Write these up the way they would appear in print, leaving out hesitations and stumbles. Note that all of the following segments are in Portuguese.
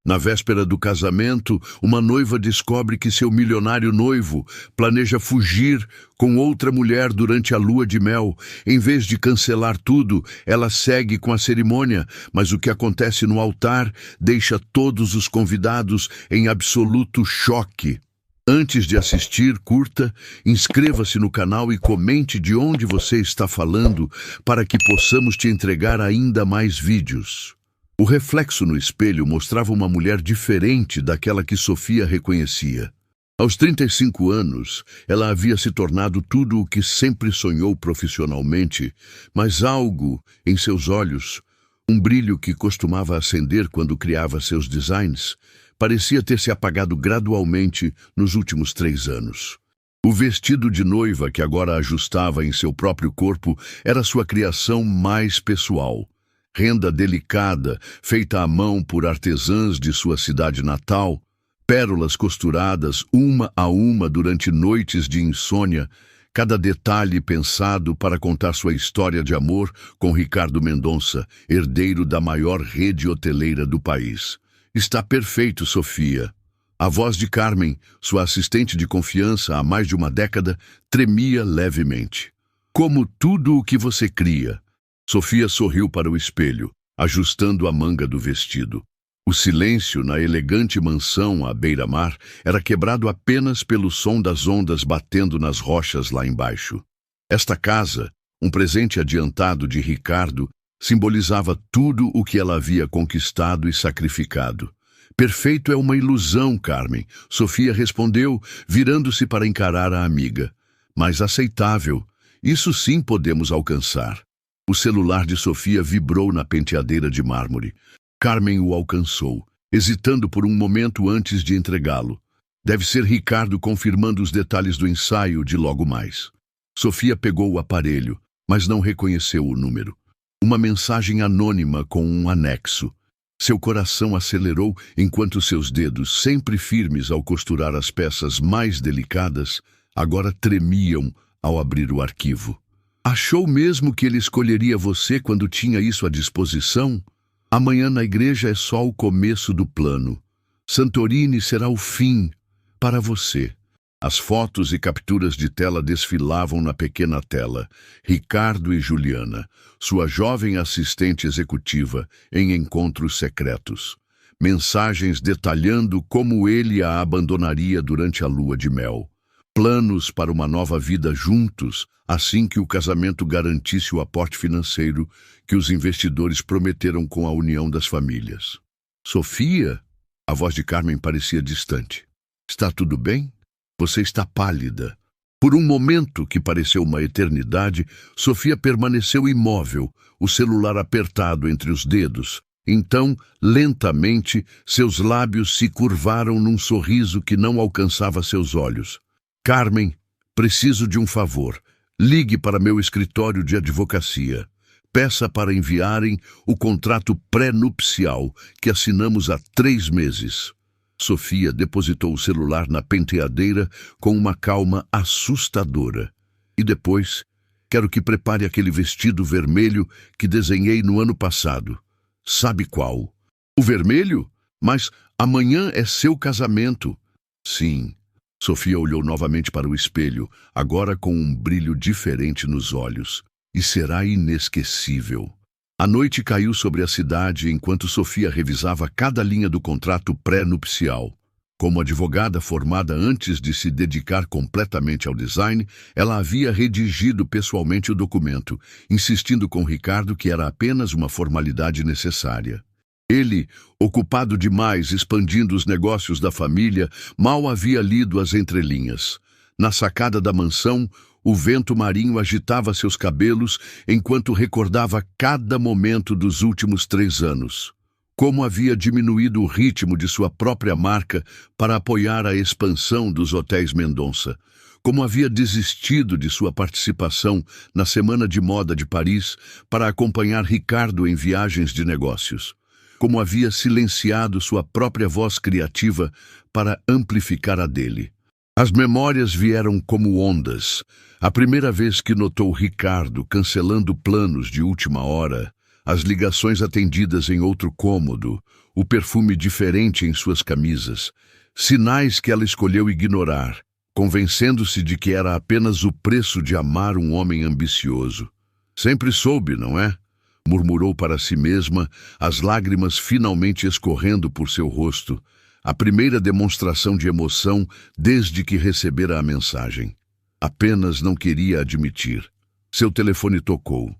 Na véspera do casamento, uma noiva descobre que seu milionário noivo planeja fugir com outra mulher durante a lua de mel. Em vez de cancelar tudo, ela segue com a cerimônia, mas o que acontece no altar deixa todos os convidados em absoluto choque. Antes de assistir, curta, inscreva-se no canal e comente de onde você está falando para que possamos te entregar ainda mais vídeos. O reflexo no espelho mostrava uma mulher diferente daquela que Sofia reconhecia. Aos 35 anos, ela havia se tornado tudo o que sempre sonhou profissionalmente, mas algo em seus olhos, um brilho que costumava acender quando criava seus designs, parecia ter se apagado gradualmente nos últimos 3 anos. O vestido de noiva que agora ajustava em seu próprio corpo era sua criação mais pessoal. Renda delicada, feita à mão por artesãs de sua cidade natal, pérolas costuradas uma a uma durante noites de insônia, cada detalhe pensado para contar sua história de amor com Ricardo Mendonça, herdeiro da maior rede hoteleira do país. Está perfeito, Sofia. A voz de Carmen, sua assistente de confiança há mais de uma década, tremia levemente. Como tudo o que você cria. Sofia sorriu para o espelho, ajustando a manga do vestido. O silêncio na elegante mansão à beira-mar era quebrado apenas pelo som das ondas batendo nas rochas lá embaixo. Esta casa, um presente adiantado de Ricardo, simbolizava tudo o que ela havia conquistado e sacrificado. Perfeito é uma ilusão, Carmen, Sofia respondeu, virando-se para encarar a amiga. Mas aceitável, isso sim podemos alcançar. O celular de Sofia vibrou na penteadeira de mármore. Carmen o alcançou, hesitando por um momento antes de entregá-lo. Deve ser Ricardo confirmando os detalhes do ensaio de logo mais. Sofia pegou o aparelho, mas não reconheceu o número. Uma mensagem anônima com um anexo. Seu coração acelerou enquanto seus dedos, sempre firmes ao costurar as peças mais delicadas, agora tremiam ao abrir o arquivo. Achou mesmo que ele escolheria você quando tinha isso à disposição? Amanhã na igreja é só o começo do plano. Santorini será o fim para você. As fotos e capturas de tela desfilavam na pequena tela. Ricardo e Juliana, sua jovem assistente executiva, em encontros secretos. Mensagens detalhando como ele a abandonaria durante a lua de mel. Planos para uma nova vida juntos, assim que o casamento garantisse o aporte financeiro que os investidores prometeram com a união das famílias. Sofia? A voz de Carmen parecia distante. Está tudo bem? Você está pálida. Por um momento, que pareceu uma eternidade, Sofia permaneceu imóvel, o celular apertado entre os dedos. Então, lentamente, seus lábios se curvaram num sorriso que não alcançava seus olhos. Carmen, preciso de um favor. Ligue para meu escritório de advocacia. Peça para enviarem o contrato pré-nupcial que assinamos há 3 meses. Sofia depositou o celular na penteadeira com uma calma assustadora. E depois, quero que prepare aquele vestido vermelho que desenhei no ano passado. Sabe qual? O vermelho? Mas amanhã é seu casamento. Sim. Sofia olhou novamente para o espelho, agora com um brilho diferente nos olhos. E será inesquecível. A noite caiu sobre a cidade enquanto Sofia revisava cada linha do contrato pré-nupcial. Como advogada formada antes de se dedicar completamente ao design, ela havia redigido pessoalmente o documento, insistindo com Ricardo que era apenas uma formalidade necessária. Ele, ocupado demais expandindo os negócios da família, mal havia lido as entrelinhas. Na sacada da mansão, o vento marinho agitava seus cabelos enquanto recordava cada momento dos últimos 3 anos. Como havia diminuído o ritmo de sua própria marca para apoiar a expansão dos hotéis Mendonça. Como havia desistido de sua participação na Semana de Moda de Paris para acompanhar Ricardo em viagens de negócios. Como havia silenciado sua própria voz criativa para amplificar a dele. As memórias vieram como ondas. A primeira vez que notou Ricardo cancelando planos de última hora, as ligações atendidas em outro cômodo, o perfume diferente em suas camisas, sinais que ela escolheu ignorar, convencendo-se de que era apenas o preço de amar um homem ambicioso. Sempre soube, não é? Murmurou para si mesma, as lágrimas finalmente escorrendo por seu rosto, a primeira demonstração de emoção desde que recebera a mensagem. Apenas não queria admitir. Seu telefone tocou.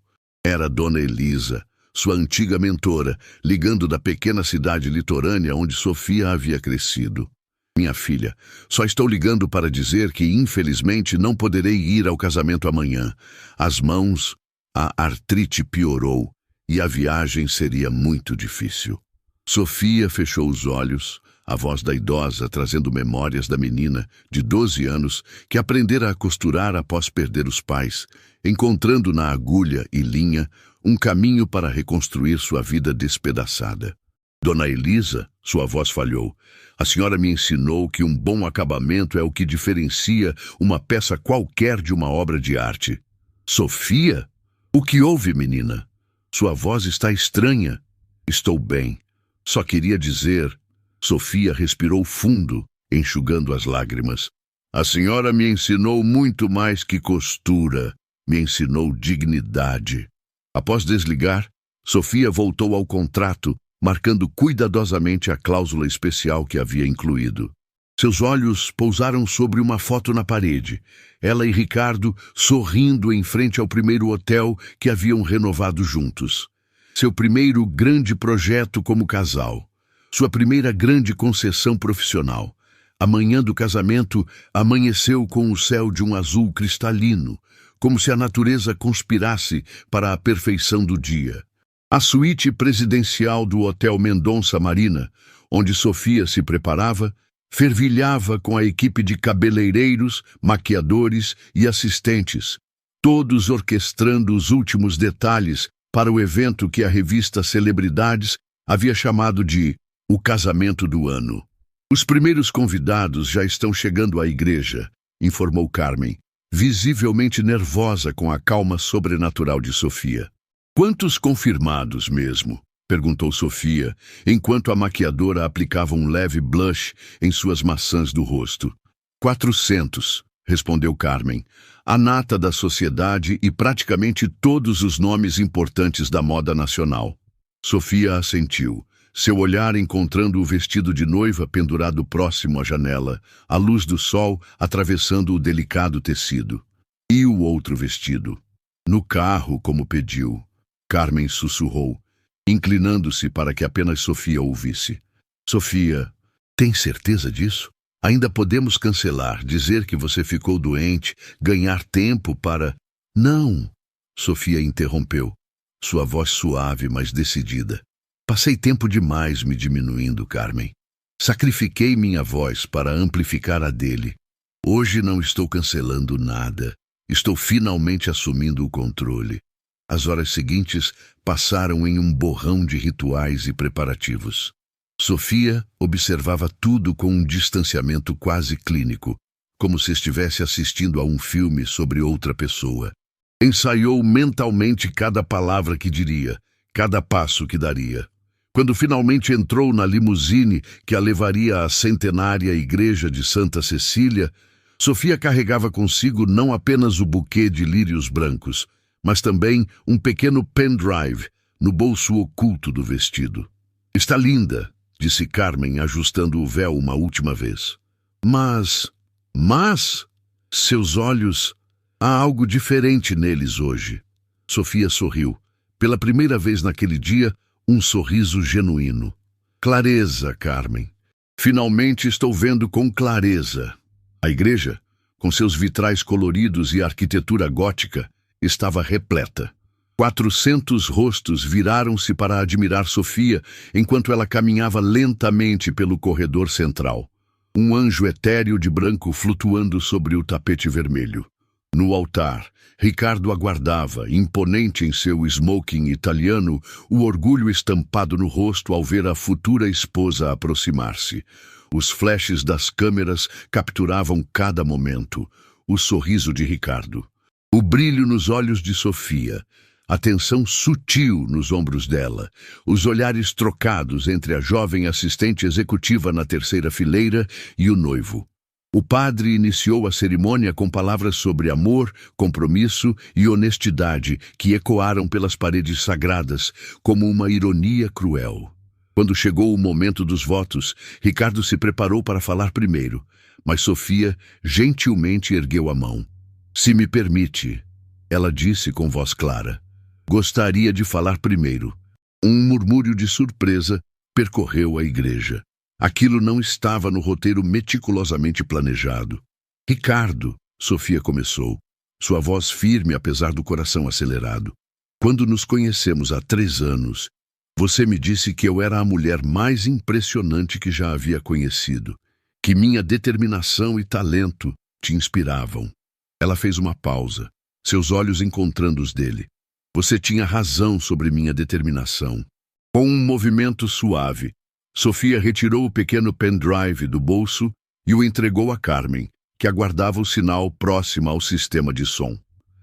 Era Dona Elisa, sua antiga mentora, ligando da pequena cidade litorânea onde Sofia havia crescido. Minha filha, só estou ligando para dizer que, infelizmente, não poderei ir ao casamento amanhã. As mãos, a artrite piorou e a viagem seria muito difícil. Sofia fechou os olhos, a voz da idosa trazendo memórias da menina, de 12 anos, que aprendera a costurar após perder os pais, encontrando na agulha e linha um caminho para reconstruir sua vida despedaçada. Dona Elisa, sua voz falhou. A senhora me ensinou que um bom acabamento é o que diferencia uma peça qualquer de uma obra de arte. Sofia? O que houve, menina? Sua voz está estranha. Estou bem. Só queria dizer... Sofia respirou fundo, enxugando as lágrimas. A senhora me ensinou muito mais que costura. Me ensinou dignidade. Após desligar, Sofia voltou ao contrato, marcando cuidadosamente a cláusula especial que havia incluído. Seus olhos pousaram sobre uma foto na parede. Ela e Ricardo sorrindo em frente ao primeiro hotel que haviam renovado juntos. Seu primeiro grande projeto como casal. Sua primeira grande concessão profissional. A manhã do casamento amanheceu com o céu de um azul cristalino, como se a natureza conspirasse para a perfeição do dia. A suíte presidencial do Hotel Mendonça Marina, onde Sofia se preparava, fervilhava com a equipe de cabeleireiros, maquiadores e assistentes, todos orquestrando os últimos detalhes para o evento que a revista Celebridades havia chamado de O Casamento do Ano. Os primeiros convidados já estão chegando à igreja, informou Carmen, visivelmente nervosa com a calma sobrenatural de Sofia. Quantos confirmados mesmo? Perguntou Sofia, enquanto a maquiadora aplicava um leve blush em suas maçãs do rosto. 400, respondeu Carmen, a nata da sociedade e praticamente todos os nomes importantes da moda nacional. Sofia assentiu, seu olhar encontrando o vestido de noiva pendurado próximo à janela, a luz do sol atravessando o delicado tecido. E o outro vestido? No carro, como pediu. Carmen sussurrou, inclinando-se para que apenas Sofia ouvisse. Sofia, tem certeza disso? Ainda podemos cancelar, dizer que você ficou doente, ganhar tempo para... Não, Sofia interrompeu, sua voz suave, mas decidida. Passei tempo demais me diminuindo, Carmen. Sacrifiquei minha voz para amplificar a dele. Hoje não estou cancelando nada. Estou finalmente assumindo o controle. As horas seguintes passaram em um borrão de rituais e preparativos. Sofia observava tudo com um distanciamento quase clínico, como se estivesse assistindo a um filme sobre outra pessoa. Ensaiou mentalmente cada palavra que diria, cada passo que daria. Quando finalmente entrou na limusine que a levaria à centenária igreja de Santa Cecília, Sofia carregava consigo não apenas o buquê de lírios brancos, mas também um pequeno pendrive no bolso oculto do vestido. Está linda, disse Carmen, ajustando o véu uma última vez. Mas, seus olhos, há algo diferente neles hoje. Sofia sorriu. Pela primeira vez naquele dia, um sorriso genuíno. Clareza, Carmen. Finalmente estou vendo com clareza. A igreja, com seus vitrais coloridos e arquitetura gótica, estava repleta. 400 rostos viraram-se para admirar Sofia enquanto ela caminhava lentamente pelo corredor central. Um anjo etéreo de branco flutuando sobre o tapete vermelho. No altar, Ricardo aguardava, imponente em seu smoking italiano, o orgulho estampado no rosto ao ver a futura esposa aproximar-se. Os flashes das câmeras capturavam cada momento. O sorriso de Ricardo. O brilho nos olhos de Sofia. a tensão sutil nos ombros dela, os olhares trocados entre a jovem assistente executiva na terceira fileira e o noivo. O padre iniciou a cerimônia com palavras sobre amor, compromisso e honestidade que ecoaram pelas paredes sagradas como uma ironia cruel. Quando chegou o momento dos votos, Ricardo se preparou para falar primeiro, mas Sofia gentilmente ergueu a mão. "Se me permite", ela disse com voz clara. "Gostaria de falar primeiro." Um murmúrio de surpresa percorreu a igreja. Aquilo não estava no roteiro meticulosamente planejado. "Ricardo", Sofia começou, sua voz firme apesar do coração acelerado. "Quando nos conhecemos há 3 anos, você me disse que eu era a mulher mais impressionante que já havia conhecido, que minha determinação e talento te inspiravam." Ela fez uma pausa, seus olhos encontrando os dele. "Você tinha razão sobre minha determinação." Com um movimento suave, Sofia retirou o pequeno pendrive do bolso e o entregou a Carmen, que aguardava o sinal próximo ao sistema de som.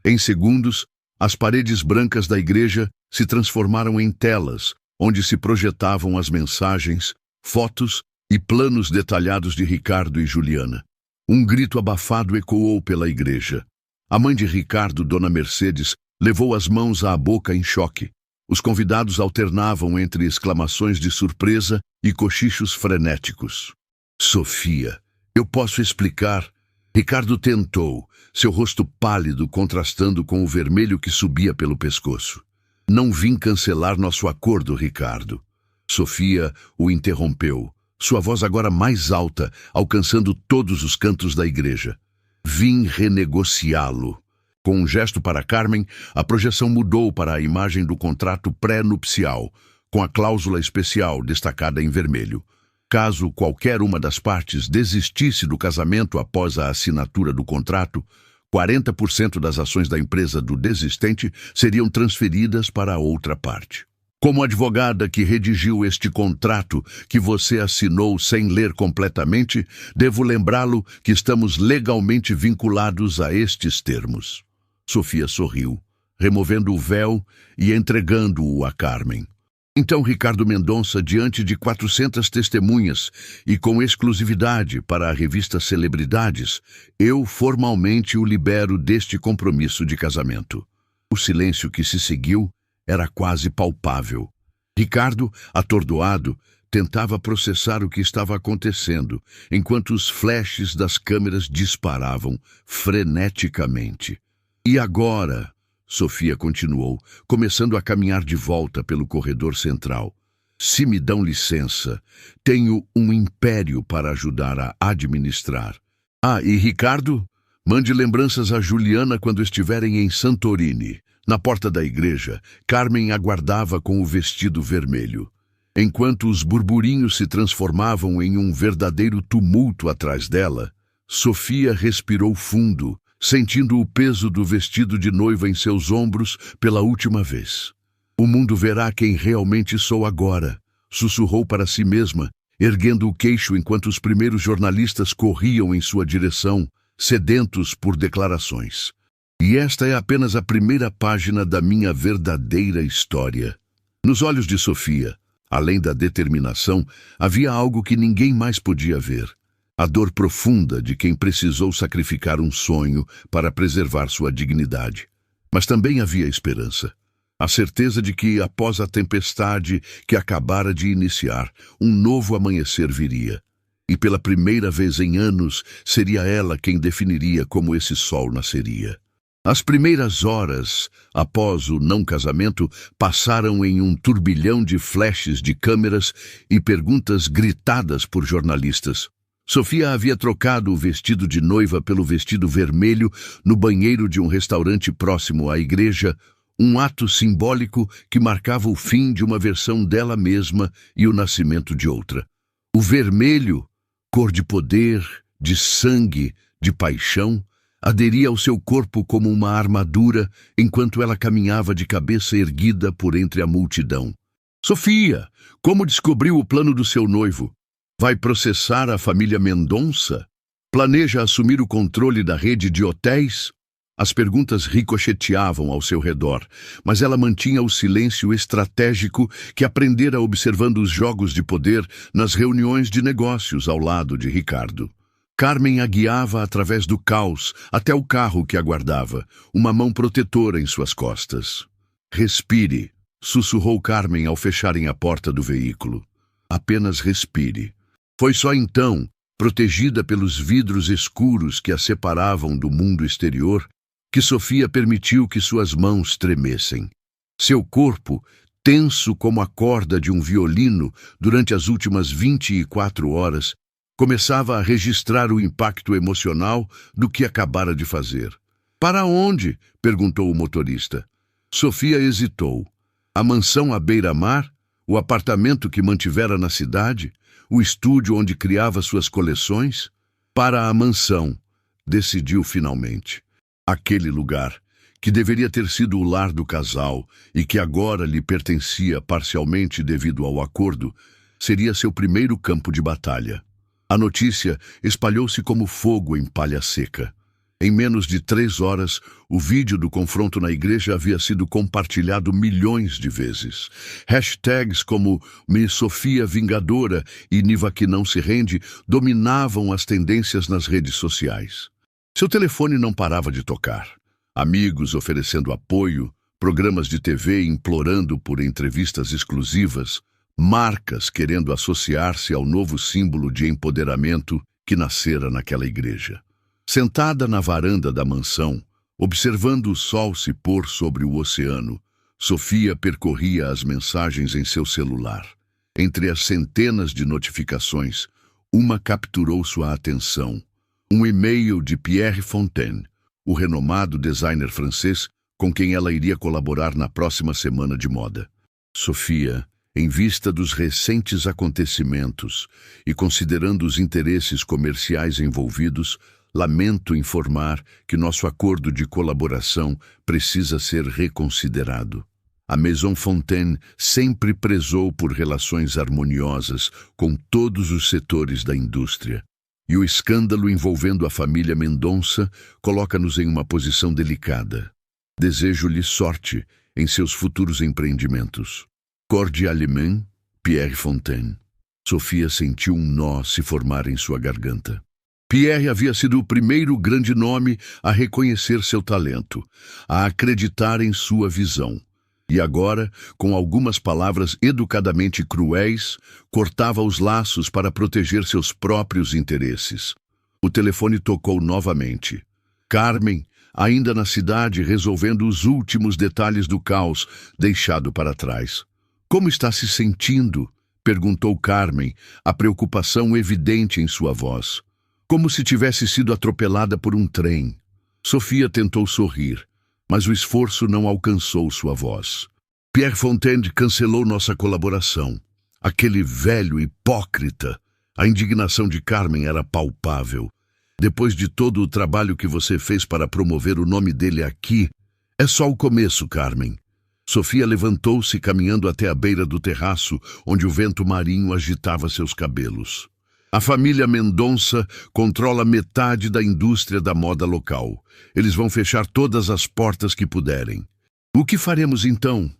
Em segundos, as paredes brancas da igreja se transformaram em telas, onde se projetavam as mensagens, fotos e planos detalhados de Ricardo e Juliana. Um grito abafado ecoou pela igreja. A mãe de Ricardo, Dona Mercedes, levou as mãos à boca em choque. Os convidados alternavam entre exclamações de surpresa e cochichos frenéticos. "Sofia, eu posso explicar?" Ricardo tentou, seu rosto pálido contrastando com o vermelho que subia pelo pescoço. "Não vim cancelar nosso acordo, Ricardo." Sofia o interrompeu, sua voz agora mais alta, alcançando todos os cantos da igreja. "Vim renegociá-lo." Com um gesto para Carmen, a projeção mudou para a imagem do contrato pré-nupcial, com a cláusula especial destacada em vermelho. Caso qualquer uma das partes desistisse do casamento após a assinatura do contrato, 40% das ações da empresa do desistente seriam transferidas para a outra parte. Como advogada que redigiu este contrato que você assinou sem ler completamente, devo lembrá-lo que estamos legalmente vinculados a estes termos. Sofia sorriu, removendo o véu e entregando-o a Carmen. Então Ricardo Mendonça, diante de 400 testemunhas e com exclusividade para a revista Celebridades, eu formalmente o libero deste compromisso de casamento. O silêncio que se seguiu era quase palpável. Ricardo, atordoado, tentava processar o que estava acontecendo, enquanto os flashes das câmeras disparavam freneticamente. "E agora?" Sofia continuou, começando a caminhar de volta pelo corredor central. "Se me dão licença, tenho um império para ajudar a administrar. Ah, e Ricardo, mande lembranças a Juliana quando estiverem em Santorini." Na porta da igreja, Carmen aguardava com o vestido vermelho. Enquanto os burburinhos se transformavam em um verdadeiro tumulto atrás dela, Sofia respirou fundo, sentindo o peso do vestido de noiva em seus ombros pela última vez. "O mundo verá quem realmente sou agora", sussurrou para si mesma, erguendo o queixo enquanto os primeiros jornalistas corriam em sua direção, sedentos por declarações. "E esta é apenas a primeira página da minha verdadeira história." Nos olhos de Sofia, além da determinação, havia algo que ninguém mais podia ver. A dor profunda de quem precisou sacrificar um sonho para preservar sua dignidade. Mas também havia esperança. A certeza de que, após a tempestade que acabara de iniciar, um novo amanhecer viria. E pela primeira vez em anos, seria ela quem definiria como esse sol nasceria. As primeiras horas, após o não-casamento, passaram em um turbilhão de flashes de câmeras e perguntas gritadas por jornalistas. Sofia havia trocado o vestido de noiva pelo vestido vermelho no banheiro de um restaurante próximo à igreja, um ato simbólico que marcava o fim de uma versão dela mesma e o nascimento de outra. O vermelho, cor de poder, de sangue, de paixão, aderia ao seu corpo como uma armadura enquanto ela caminhava de cabeça erguida por entre a multidão. "Sofia, como descobriu o plano do seu noivo? Vai processar a família Mendonça? Planeja assumir o controle da rede de hotéis?" As perguntas ricocheteavam ao seu redor, mas ela mantinha o silêncio estratégico que aprendera observando os jogos de poder nas reuniões de negócios ao lado de Ricardo. Carmen a guiava através do caos até o carro que aguardava, uma mão protetora em suas costas. "Respire", sussurrou Carmen ao fecharem a porta do veículo. "Apenas respire." Foi só então, protegida pelos vidros escuros que a separavam do mundo exterior, que Sofia permitiu que suas mãos tremessem. Seu corpo, tenso como a corda de um violino durante as últimas 24 horas, começava a registrar o impacto emocional do que acabara de fazer. "Para onde?" perguntou o motorista. Sofia hesitou. A mansão à beira-mar? O apartamento que mantivera na cidade? O estúdio onde criava suas coleções? "Para a mansão", decidiu finalmente. Aquele lugar, que deveria ter sido o lar do casal e que agora lhe pertencia parcialmente devido ao acordo, seria seu primeiro campo de batalha. A notícia espalhou-se como fogo em palha seca. Em menos de 3 horas, o vídeo do confronto na igreja havia sido compartilhado milhões de vezes. Hashtags como "Me Sofia Vingadora" e "Niva que não se rende" dominavam as tendências nas redes sociais. Seu telefone não parava de tocar. Amigos oferecendo apoio, programas de TV implorando por entrevistas exclusivas, marcas querendo associar-se ao novo símbolo de empoderamento que nascera naquela igreja. Sentada na varanda da mansão, observando o sol se pôr sobre o oceano, Sofia percorria as mensagens em seu celular. Entre as centenas de notificações, uma capturou sua atenção. Um e-mail de Pierre Fontaine, o renomado designer francês com quem ela iria colaborar na próxima semana de moda. Sofia, em vista dos recentes acontecimentos e considerando os interesses comerciais envolvidos, lamento informar que nosso acordo de colaboração precisa ser reconsiderado. A Maison Fontaine sempre prezou por relações harmoniosas com todos os setores da indústria, e o escândalo envolvendo a família Mendonça coloca-nos em uma posição delicada. Desejo-lhe sorte em seus futuros empreendimentos. Cordialement, Pierre Fontaine. Sofia sentiu um nó se formar em sua garganta. Pierre havia sido o primeiro grande nome a reconhecer seu talento, a acreditar em sua visão. E agora, com algumas palavras educadamente cruéis, cortava os laços para proteger seus próprios interesses. O telefone tocou novamente. Carmen, ainda na cidade, resolvendo os últimos detalhes do caos deixado para trás. "Como está se sentindo?" perguntou Carmen, a preocupação evidente em sua voz. Como se tivesse sido atropelada por um trem. Sofia tentou sorrir, mas o esforço não alcançou sua voz. "Pierre Fontaine cancelou nossa colaboração. Aquele velho hipócrita." A indignação de Carmen era palpável. "Depois de todo o trabalho que você fez para promover o nome dele aqui, é só o começo, Carmen." Sofia levantou-se caminhando até a beira do terraço, onde o vento marinho agitava seus cabelos. A família Mendonça controla metade da indústria da moda local. Eles vão fechar todas as portas que puderem. "O que faremos então?"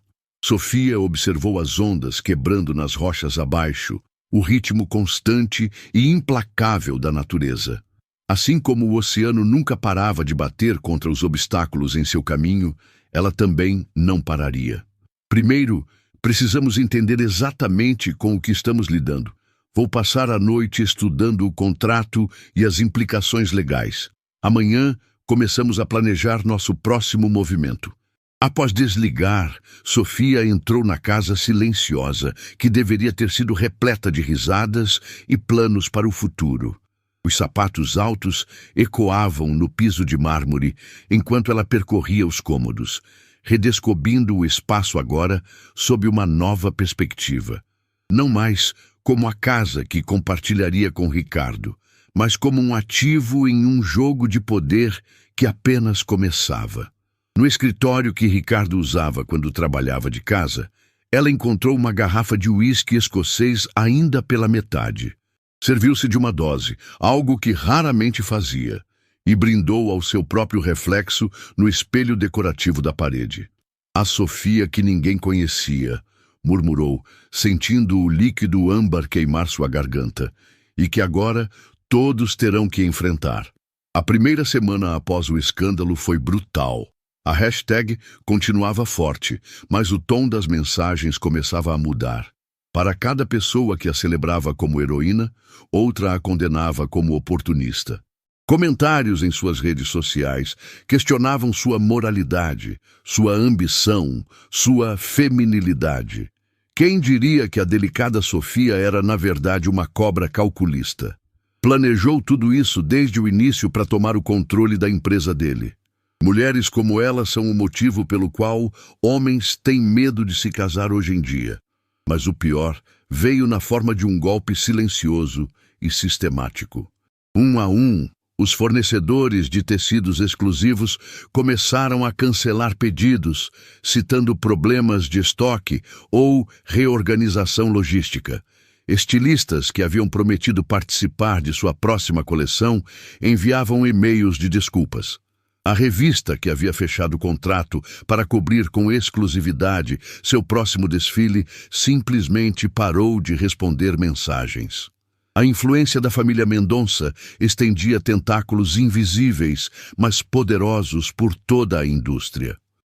Sofia observou as ondas quebrando nas rochas abaixo, o ritmo constante e implacável da natureza. Assim como o oceano nunca parava de bater contra os obstáculos em seu caminho, ela também não pararia. "Primeiro, precisamos entender exatamente com o que estamos lidando. Vou passar a noite estudando o contrato e as implicações legais. Amanhã, começamos a planejar nosso próximo movimento." Após desligar, Sofia entrou na casa silenciosa, que deveria ter sido repleta de risadas e planos para o futuro. Os sapatos altos ecoavam no piso de mármore enquanto ela percorria os cômodos, redescobrindo o espaço agora sob uma nova perspectiva. Não mais como a casa que compartilharia com Ricardo, mas como um ativo em um jogo de poder que apenas começava. No escritório que Ricardo usava quando trabalhava de casa, ela encontrou uma garrafa de uísque escocês ainda pela metade. Serviu-se de uma dose, algo que raramente fazia, e brindou ao seu próprio reflexo no espelho decorativo da parede. A Sofia que ninguém conhecia, murmurou, sentindo o líquido âmbar queimar sua garganta, e que agora todos terão que enfrentar. A primeira semana após o escândalo foi brutal. A hashtag continuava forte, mas o tom das mensagens começava a mudar. Para cada pessoa que a celebrava como heroína, outra a condenava como oportunista. Comentários em suas redes sociais questionavam sua moralidade, sua ambição, sua feminilidade. Quem diria que a delicada Sofia era, na verdade, uma cobra calculista? Planejou tudo isso desde o início para tomar o controle da empresa dele. Mulheres como ela são o motivo pelo qual homens têm medo de se casar hoje em dia. Mas o pior veio na forma de um golpe silencioso e sistemático. Um a um, os fornecedores de tecidos exclusivos começaram a cancelar pedidos, citando problemas de estoque ou reorganização logística. Estilistas que haviam prometido participar de sua próxima coleção enviavam e-mails de desculpas. A revista, que havia fechado o contrato para cobrir com exclusividade seu próximo desfile, simplesmente parou de responder mensagens. A influência da família Mendonça estendia tentáculos invisíveis, mas poderosos por toda a indústria.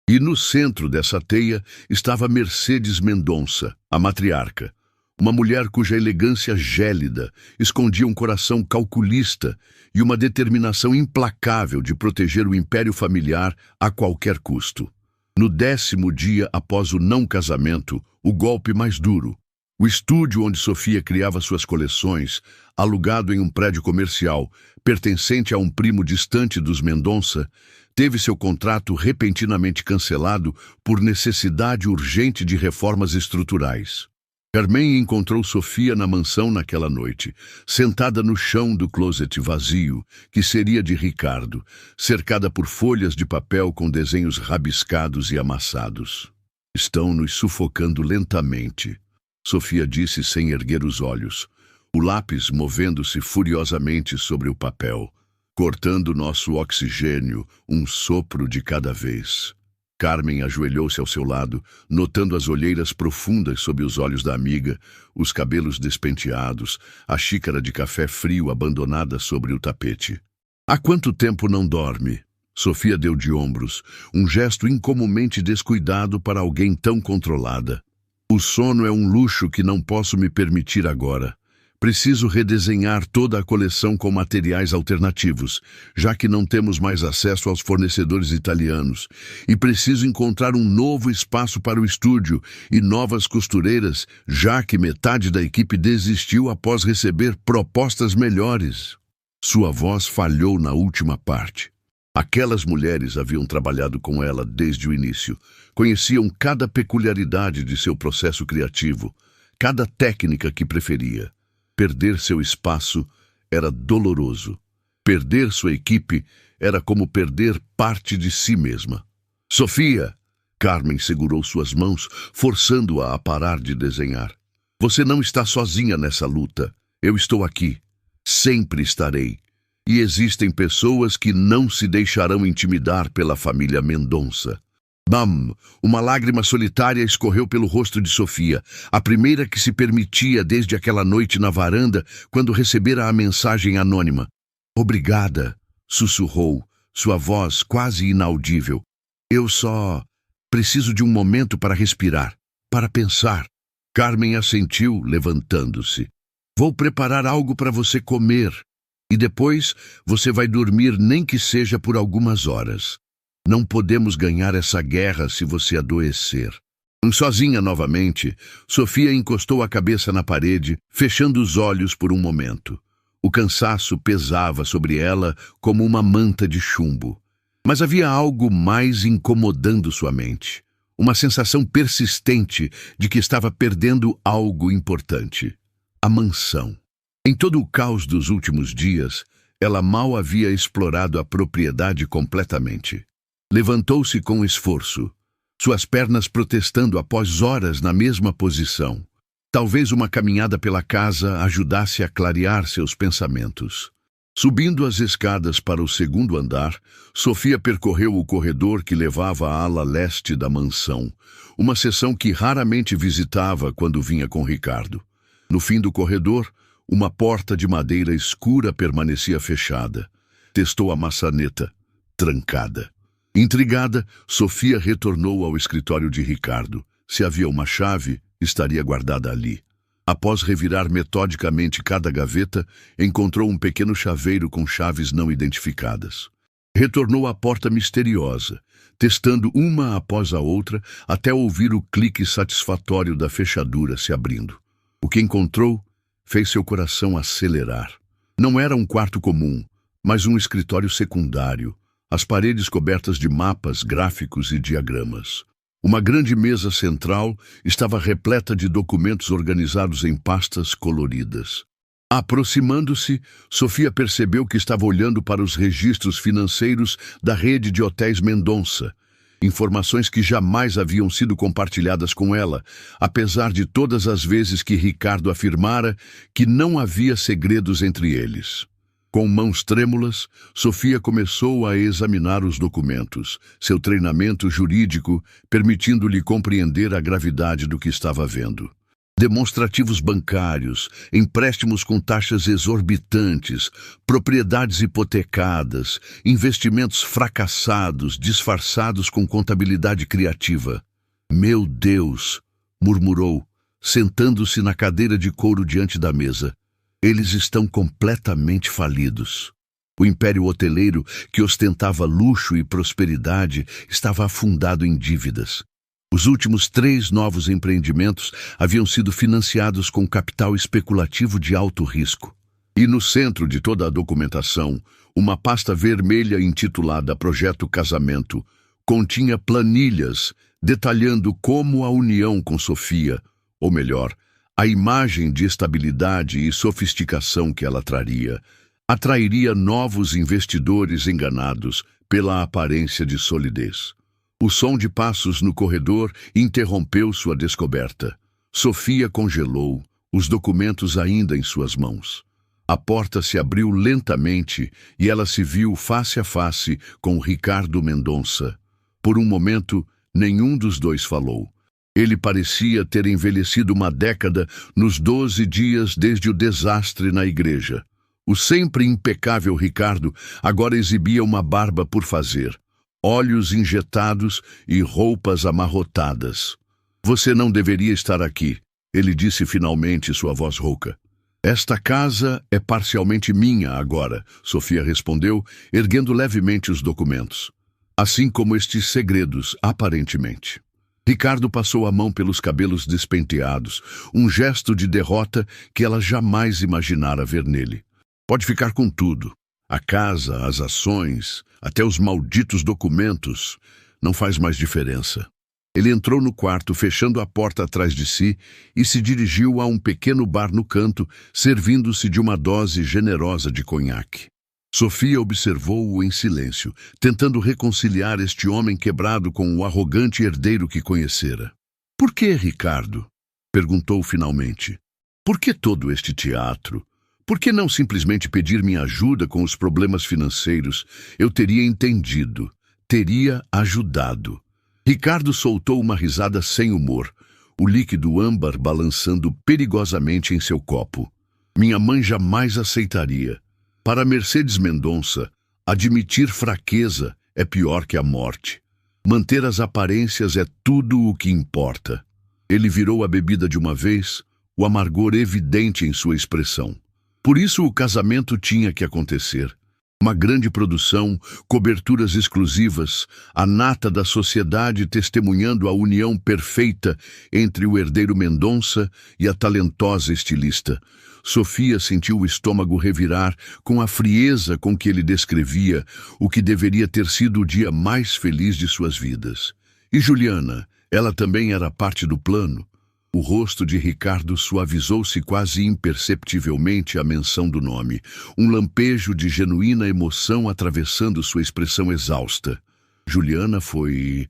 E no centro dessa teia estava Mercedes Mendonça, a matriarca. Uma mulher cuja elegância gélida escondia um coração calculista e uma determinação implacável de proteger o império familiar a qualquer custo. No 10º dia após o não casamento, o golpe mais duro. O estúdio onde Sofia criava suas coleções, alugado em um prédio comercial, pertencente a um primo distante dos Mendonça, teve seu contrato repentinamente cancelado por necessidade urgente de reformas estruturais. Carmen encontrou Sofia na mansão naquela noite, sentada no chão do closet vazio, que seria de Ricardo, cercada por folhas de papel com desenhos rabiscados e amassados. "Estão nos sufocando lentamente", Sofia disse sem erguer os olhos, o lápis movendo-se furiosamente sobre o papel, cortando nosso oxigênio, um sopro de cada vez. Carmen ajoelhou-se ao seu lado, notando as olheiras profundas sob os olhos da amiga, os cabelos despenteados, a xícara de café frio abandonada sobre o tapete. "Há quanto tempo não dorme?" Sofia deu de ombros, um gesto incomumente descuidado para alguém tão controlada. "O sono é um luxo que não posso me permitir agora. Preciso redesenhar toda a coleção com materiais alternativos, já que não temos mais acesso aos fornecedores italianos, e preciso encontrar um novo espaço para o estúdio e novas costureiras, já que metade da equipe desistiu após receber propostas melhores." Sua voz falhou na última parte. Aquelas mulheres haviam trabalhado com ela desde o início, conheciam cada peculiaridade de seu processo criativo, cada técnica que preferia. Perder seu espaço era doloroso. Perder sua equipe era como perder parte de si mesma. "Sofia!" Carmen segurou suas mãos, forçando-a a parar de desenhar. "Você não está sozinha nessa luta. Eu estou aqui. Sempre estarei. E existem pessoas que não se deixarão intimidar pela família Mendonça." Bam! Uma lágrima solitária escorreu pelo rosto de Sofia, a primeira que se permitia desde aquela noite na varanda, quando recebera a mensagem anônima. "Obrigada", sussurrou, sua voz quase inaudível. "Eu só preciso de um momento para respirar, para pensar." Carmen assentiu, levantando-se. "Vou preparar algo para você comer, e depois você vai dormir, nem que seja por algumas horas. Não podemos ganhar essa guerra se você adoecer." Sozinha novamente, Sofia encostou a cabeça na parede, fechando os olhos por um momento. O cansaço pesava sobre ela como uma manta de chumbo. Mas havia algo mais incomodando sua mente. Uma sensação persistente de que estava perdendo algo importante. A mansão. Em todo o caos dos últimos dias, ela mal havia explorado a propriedade completamente. Levantou-se com esforço, suas pernas protestando após horas na mesma posição. Talvez uma caminhada pela casa ajudasse a clarear seus pensamentos. Subindo as escadas para o segundo andar, Sofia percorreu o corredor que levava à ala leste da mansão, uma seção que raramente visitava quando vinha com Ricardo. No fim do corredor, uma porta de madeira escura permanecia fechada. Testou a maçaneta, trancada. Intrigada, Sofia retornou ao escritório de Ricardo. Se havia uma chave, estaria guardada ali. Após revirar metodicamente cada gaveta, encontrou um pequeno chaveiro com chaves não identificadas. Retornou à porta misteriosa, testando uma após a outra até ouvir o clique satisfatório da fechadura se abrindo. O que encontrou fez seu coração acelerar. Não era um quarto comum, mas um escritório secundário, as paredes cobertas de mapas, gráficos e diagramas. Uma grande mesa central estava repleta de documentos organizados em pastas coloridas. Aproximando-se, Sofia percebeu que estava olhando para os registros financeiros da rede de hotéis Mendonça, informações que jamais haviam sido compartilhadas com ela, apesar de todas as vezes que Ricardo afirmara que não havia segredos entre eles. Com mãos trêmulas, Sofia começou a examinar os documentos, seu treinamento jurídico permitindo-lhe compreender a gravidade do que estava vendo. Demonstrativos bancários, empréstimos com taxas exorbitantes, propriedades hipotecadas, investimentos fracassados disfarçados com contabilidade criativa. "Meu Deus!", murmurou, sentando-se na cadeira de couro diante da mesa. "Eles estão completamente falidos." O império hoteleiro, que ostentava luxo e prosperidade, estava afundado em dívidas. Os últimos 3 novos empreendimentos haviam sido financiados com capital especulativo de alto risco. E no centro de toda a documentação, uma pasta vermelha intitulada Projeto Casamento continha planilhas detalhando como a união com Sofia, ou melhor, a imagem de estabilidade e sofisticação que ela traria, atrairia novos investidores enganados pela aparência de solidez. O som de passos no corredor interrompeu sua descoberta. Sofia congelou, os documentos ainda em suas mãos. A porta se abriu lentamente e ela se viu face a face com Ricardo Mendonça. Por um momento, nenhum dos dois falou. Ele parecia ter envelhecido uma década nos 12 dias desde o desastre na igreja. O sempre impecável Ricardo agora exibia uma barba por fazer, olhos injetados e roupas amarrotadas. "Você não deveria estar aqui", ele disse finalmente, sua voz rouca. "Esta casa é parcialmente minha agora", Sofia respondeu, erguendo levemente os documentos. "Assim como estes segredos, aparentemente." Ricardo passou a mão pelos cabelos despenteados, um gesto de derrota que ela jamais imaginara ver nele. "Pode ficar com tudo. A casa, as ações, até os malditos documentos. Não faz mais diferença." Ele entrou no quarto, fechando a porta atrás de si, e se dirigiu a um pequeno bar no canto, servindo-se de uma dose generosa de conhaque. Sofia observou-o em silêncio, tentando reconciliar este homem quebrado com o arrogante herdeiro que conhecera. "Por que, Ricardo?", perguntou finalmente. "Por que todo este teatro? Por que não simplesmente pedir minha ajuda com os problemas financeiros? Eu teria entendido, teria ajudado." Ricardo soltou uma risada sem humor, o líquido âmbar balançando perigosamente em seu copo. "Minha mãe jamais aceitaria. Para Mercedes Mendonça, admitir fraqueza é pior que a morte. Manter as aparências é tudo o que importa." Ele virou a bebida de uma vez, o amargor evidente em sua expressão. Por isso o casamento tinha que acontecer. Uma grande produção, coberturas exclusivas, a nata da sociedade testemunhando a união perfeita entre o herdeiro Mendonça e a talentosa estilista. Sofia sentiu o estômago revirar com a frieza com que ele descrevia o que deveria ter sido o dia mais feliz de suas vidas. E Juliana, ela também era parte do plano. O rosto de Ricardo suavizou-se quase imperceptivelmente à menção do nome, um lampejo de genuína emoção atravessando sua expressão exausta. Juliana foi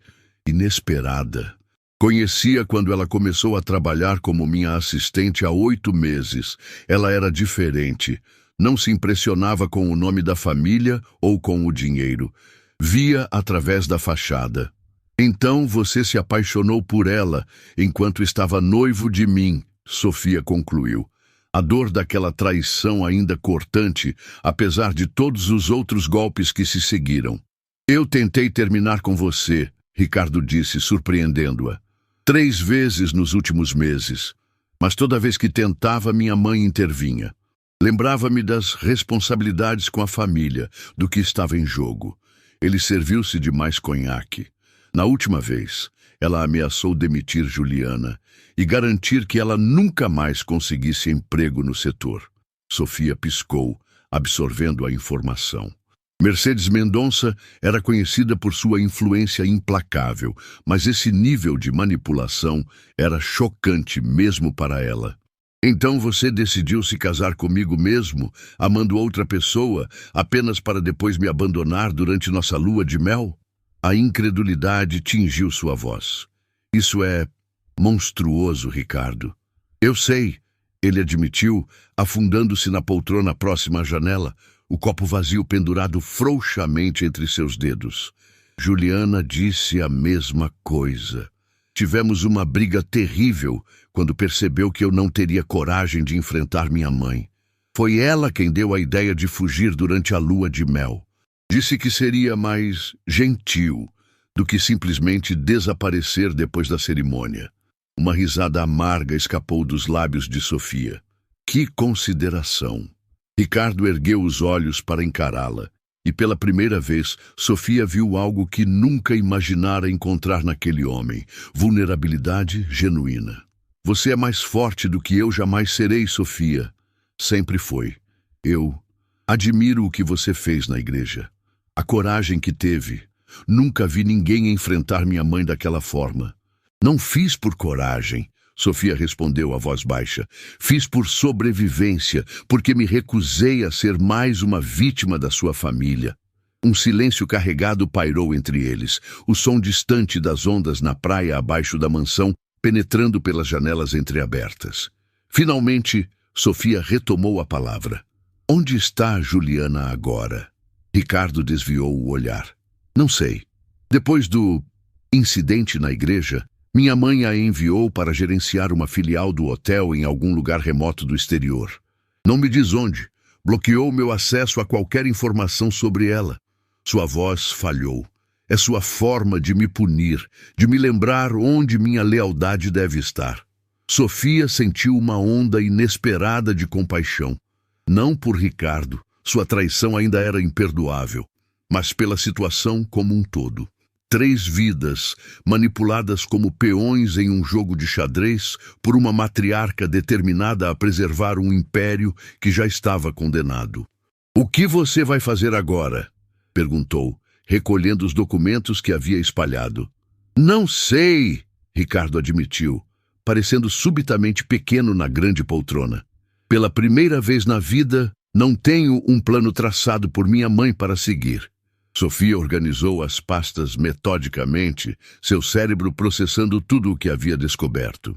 inesperada. Conhecia quando ela começou a trabalhar como minha assistente há 8 meses. Ela era diferente. Não se impressionava com o nome da família ou com o dinheiro. Via através da fachada. Então você se apaixonou por ela enquanto estava noivo de mim, Sofia concluiu. A dor daquela traição ainda cortante, apesar de todos os outros golpes que se seguiram. Eu tentei terminar com você, Ricardo disse, surpreendendo-a. 3 vezes nos últimos meses. Mas toda vez que tentava, minha mãe intervinha. Lembrava-me das responsabilidades com a família, do que estava em jogo. Ele serviu-se de mais conhaque. Na última vez, ela ameaçou demitir Juliana e garantir que ela nunca mais conseguisse emprego no setor. Sofia piscou, absorvendo a informação. Mercedes Mendonça era conhecida por sua influência implacável, mas esse nível de manipulação era chocante mesmo para ela. Então você decidiu se casar comigo mesmo, amando outra pessoa, apenas para depois me abandonar durante nossa lua de mel? A incredulidade tingiu sua voz. Isso é monstruoso, Ricardo. Eu sei, ele admitiu, afundando-se na poltrona próxima à janela, o copo vazio pendurado frouxamente entre seus dedos. Juliana disse a mesma coisa. Tivemos uma briga terrível quando percebeu que eu não teria coragem de enfrentar minha mãe. Foi ela quem deu a ideia de fugir durante a lua de mel. Disse que seria mais gentil do que simplesmente desaparecer depois da cerimônia. Uma risada amarga escapou dos lábios de Sofia. Que consideração! Ricardo ergueu os olhos para encará-la, e pela primeira vez Sofia viu algo que nunca imaginara encontrar naquele homem: vulnerabilidade genuína. Você é mais forte do que eu jamais serei, Sofia. Sempre foi. Eu admiro o que você fez na igreja. A coragem que teve. Nunca vi ninguém enfrentar minha mãe daquela forma. Não fiz por coragem, Sofia respondeu a voz baixa. Fiz por sobrevivência, porque me recusei a ser mais uma vítima da sua família. Um silêncio carregado pairou entre eles, o som distante das ondas na praia abaixo da mansão, penetrando pelas janelas entreabertas. Finalmente, Sofia retomou a palavra. Onde está Juliana agora? Ricardo desviou o olhar. Não sei. Depois do incidente na igreja, minha mãe a enviou para gerenciar uma filial do hotel em algum lugar remoto do exterior. Não me diz onde. Bloqueou meu acesso a qualquer informação sobre ela. Sua voz falhou. É sua forma de me punir, de me lembrar onde minha lealdade deve estar. Sofia sentiu uma onda inesperada de compaixão. Não por Ricardo, sua traição ainda era imperdoável, mas pela situação como um todo. 3 vidas, manipuladas como peões em um jogo de xadrez por uma matriarca determinada a preservar um império que já estava condenado. O que você vai fazer agora? Perguntou, recolhendo os documentos que havia espalhado. Não sei, Ricardo admitiu, parecendo subitamente pequeno na grande poltrona. Pela primeira vez na vida, não tenho um plano traçado por minha mãe para seguir. Sofia organizou as pastas metodicamente, seu cérebro processando tudo o que havia descoberto.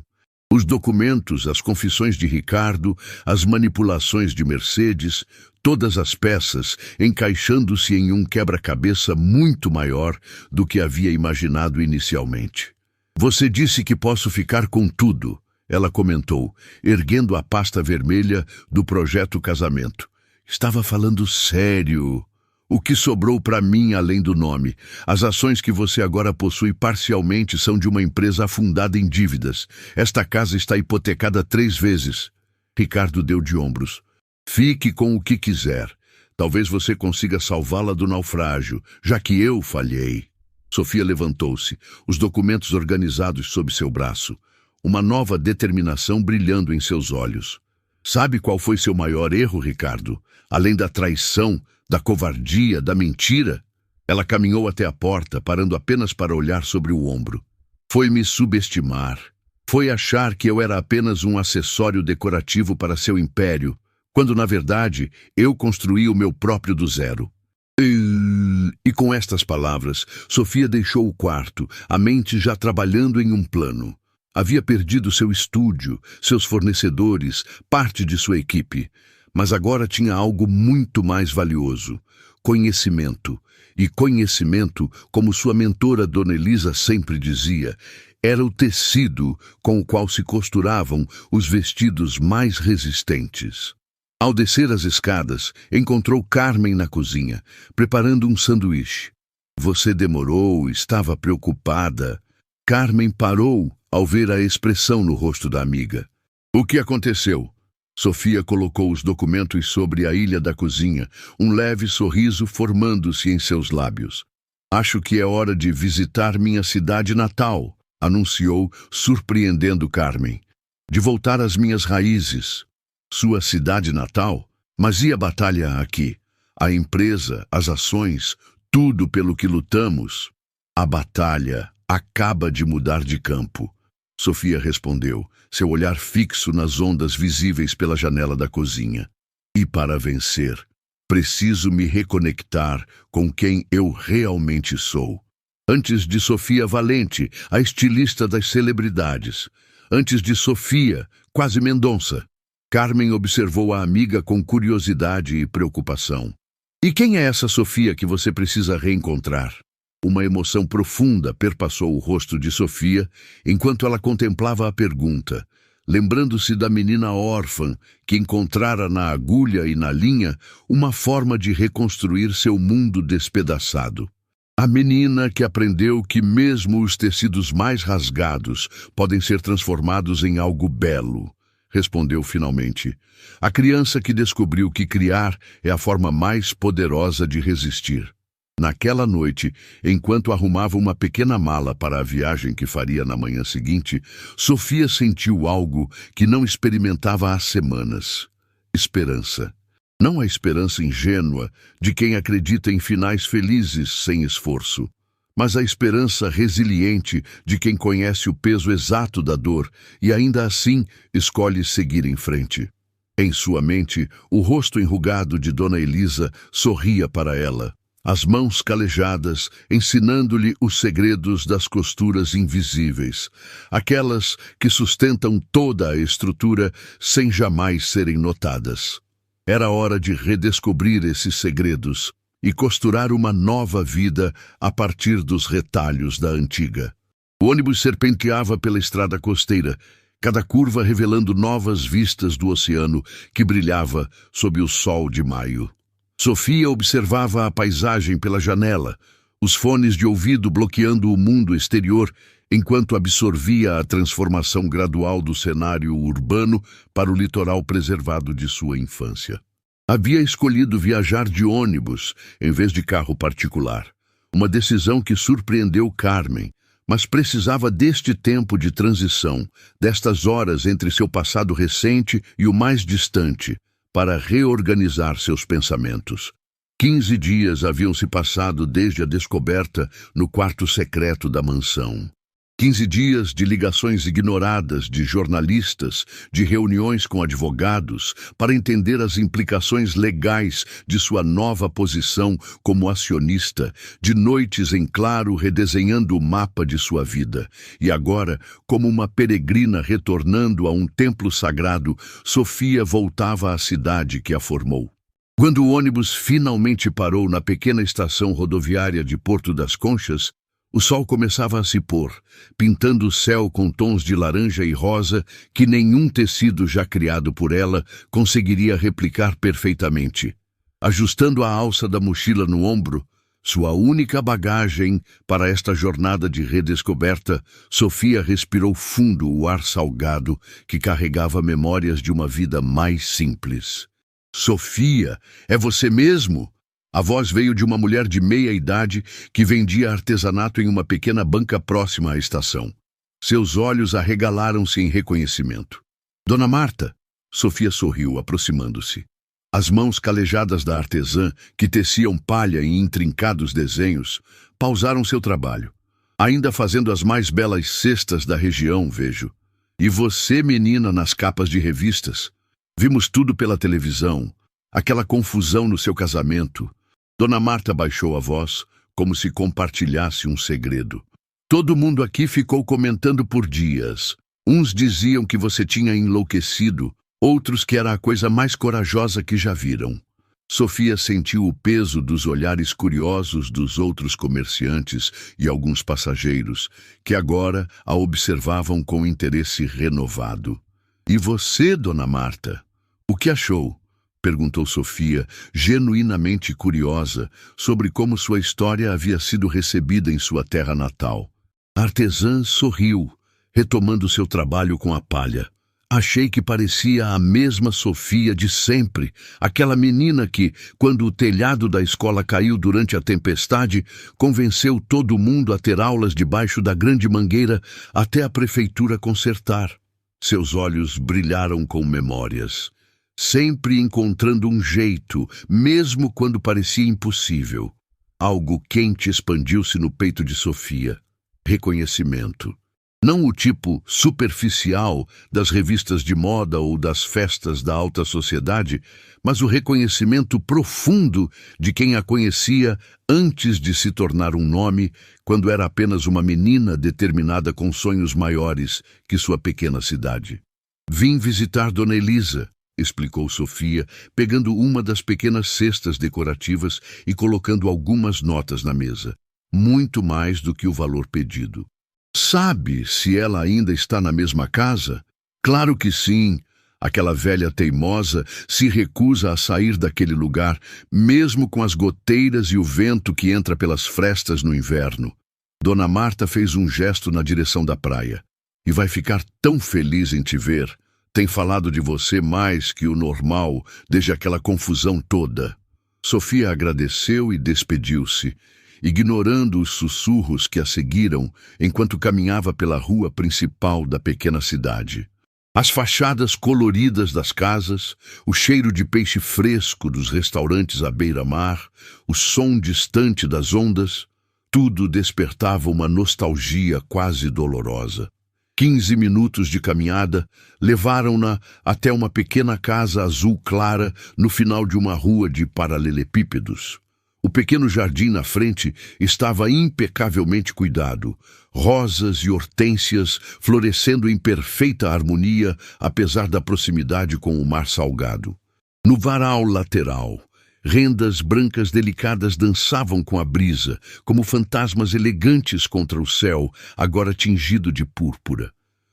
Os documentos, as confissões de Ricardo, as manipulações de Mercedes, todas as peças encaixando-se em um quebra-cabeça muito maior do que havia imaginado inicialmente. Você disse que posso ficar com tudo, ela comentou, erguendo a pasta vermelha do projeto casamento. Estava falando sério. O que sobrou para mim além do nome? As ações que você agora possui parcialmente são de uma empresa afundada em dívidas. Esta casa está hipotecada 3 vezes. Ricardo deu de ombros. Fique com o que quiser. Talvez você consiga salvá-la do naufrágio, já que eu falhei. Sofia levantou-se, os documentos organizados sob seu braço. Uma nova determinação brilhando em seus olhos. Sabe qual foi seu maior erro, Ricardo? Além da traição, da covardia, da mentira? Ela caminhou até a porta, parando apenas para olhar sobre o ombro. Foi me subestimar. Foi achar que eu era apenas um acessório decorativo para seu império, quando, na verdade, eu construí o meu próprio do zero. E com estas palavras, Sofia deixou o quarto, a mente já trabalhando em um plano. Havia perdido seu estúdio, seus fornecedores, parte de sua equipe. Mas agora tinha algo muito mais valioso: conhecimento. E conhecimento, como sua mentora Dona Elisa sempre dizia, era o tecido com o qual se costuravam os vestidos mais resistentes. Ao descer as escadas, encontrou Carmen na cozinha, preparando um sanduíche. Você demorou, estava preocupada. Carmen parou ao ver a expressão no rosto da amiga. O que aconteceu? Sofia colocou os documentos sobre a ilha da cozinha, um leve sorriso formando-se em seus lábios. Acho que é hora de visitar minha cidade natal, anunciou, surpreendendo Carmen. De voltar às minhas raízes. Sua cidade natal? Mas e a batalha aqui? A empresa, as ações, tudo pelo que lutamos? A batalha acaba de mudar de campo. Sofia respondeu, seu olhar fixo nas ondas visíveis pela janela da cozinha. E para vencer, preciso me reconectar com quem eu realmente sou. Antes de Sofia Valente, a estilista das celebridades. Antes de Sofia, quase Mendonça. Carmen observou a amiga com curiosidade e preocupação. E quem é essa Sofia que você precisa reencontrar? Uma emoção profunda perpassou o rosto de Sofia enquanto ela contemplava a pergunta, lembrando-se da menina órfã que encontrara na agulha e na linha uma forma de reconstruir seu mundo despedaçado. A menina que aprendeu que mesmo os tecidos mais rasgados podem ser transformados em algo belo, respondeu finalmente. A criança que descobriu que criar é a forma mais poderosa de resistir. Naquela noite, enquanto arrumava uma pequena mala para a viagem que faria na manhã seguinte, Sofia sentiu algo que não experimentava há semanas. Esperança. Não a esperança ingênua de quem acredita em finais felizes sem esforço, mas a esperança resiliente de quem conhece o peso exato da dor e ainda assim escolhe seguir em frente. Em sua mente, o rosto enrugado de Dona Elisa sorria para ela, as mãos calejadas ensinando-lhe os segredos das costuras invisíveis, aquelas que sustentam toda a estrutura sem jamais serem notadas. Era hora de redescobrir esses segredos e costurar uma nova vida a partir dos retalhos da antiga. O ônibus serpenteava pela estrada costeira, cada curva revelando novas vistas do oceano que brilhava sob o sol de maio. Sofia observava a paisagem pela janela, os fones de ouvido bloqueando o mundo exterior, enquanto absorvia a transformação gradual do cenário urbano para o litoral preservado de sua infância. Havia escolhido viajar de ônibus em vez de carro particular, uma decisão que surpreendeu Carmen, mas precisava deste tempo de transição, destas horas entre seu passado recente e o mais distante, para reorganizar seus pensamentos. 15 dias haviam se passado desde a descoberta no quarto secreto da mansão. 15 dias de ligações ignoradas de jornalistas, de reuniões com advogados, para entender as implicações legais de sua nova posição como acionista, de noites em claro redesenhando o mapa de sua vida. E agora, como uma peregrina retornando a um templo sagrado, Sofia voltava à cidade que a formou. Quando o ônibus finalmente parou na pequena estação rodoviária de Porto das Conchas, o sol começava a se pôr, pintando o céu com tons de laranja e rosa que nenhum tecido já criado por ela conseguiria replicar perfeitamente. Ajustando a alça da mochila no ombro, sua única bagagem para esta jornada de redescoberta, Sofia respirou fundo o ar salgado que carregava memórias de uma vida mais simples. Sofia, é você mesmo? A voz veio de uma mulher de meia idade que vendia artesanato em uma pequena banca próxima à estação. Seus olhos arregalaram-se em reconhecimento. Dona Marta, Sofia sorriu, aproximando-se. As mãos calejadas da artesã, que teciam palha em intrincados desenhos, pausaram seu trabalho. Ainda fazendo as mais belas cestas da região, vejo. E você, menina, nas capas de revistas. Vimos tudo pela televisão, aquela confusão no seu casamento. Dona Marta baixou a voz, como se compartilhasse um segredo. Todo mundo aqui ficou comentando por dias. Uns diziam que você tinha enlouquecido, outros que era a coisa mais corajosa que já viram. Sofia sentiu o peso dos olhares curiosos dos outros comerciantes e alguns passageiros, que agora a observavam com interesse renovado. "E você, Dona Marta? O que achou?" perguntou Sofia, genuinamente curiosa sobre como sua história havia sido recebida em sua terra natal. A artesã sorriu, retomando seu trabalho com a palha. "Achei que parecia a mesma Sofia de sempre, aquela menina que, quando o telhado da escola caiu durante a tempestade, convenceu todo mundo a ter aulas debaixo da grande mangueira até a prefeitura consertar." Seus olhos brilharam com memórias, sempre encontrando um jeito, mesmo quando parecia impossível. Algo quente expandiu-se no peito de Sofia. Reconhecimento. Não o tipo superficial das revistas de moda ou das festas da alta sociedade, mas o reconhecimento profundo de quem a conhecia antes de se tornar um nome, quando era apenas uma menina determinada com sonhos maiores que sua pequena cidade. "Vim visitar Dona Elisa", explicou Sofia, pegando uma das pequenas cestas decorativas e colocando algumas notas na mesa. Muito mais do que o valor pedido. "Sabe se ela ainda está na mesma casa?" "Claro que sim. Aquela velha teimosa se recusa a sair daquele lugar, mesmo com as goteiras e o vento que entra pelas frestas no inverno." Dona Marta fez um gesto na direção da praia. "E vai ficar tão feliz em te ver. Tem falado de você mais que o normal desde aquela confusão toda." Sofia agradeceu e despediu-se, ignorando os sussurros que a seguiram enquanto caminhava pela rua principal da pequena cidade. As fachadas coloridas das casas, o cheiro de peixe fresco dos restaurantes à beira-mar, o som distante das ondas, tudo despertava uma nostalgia quase dolorosa. 15 minutos de caminhada levaram-na até uma pequena casa azul clara no final de uma rua de paralelepípedos. O pequeno jardim na frente estava impecavelmente cuidado, rosas e hortênsias florescendo em perfeita harmonia, apesar da proximidade com o mar salgado. No varal lateral, rendas brancas delicadas dançavam com a brisa, como fantasmas elegantes contra o céu, agora tingido de púrpura.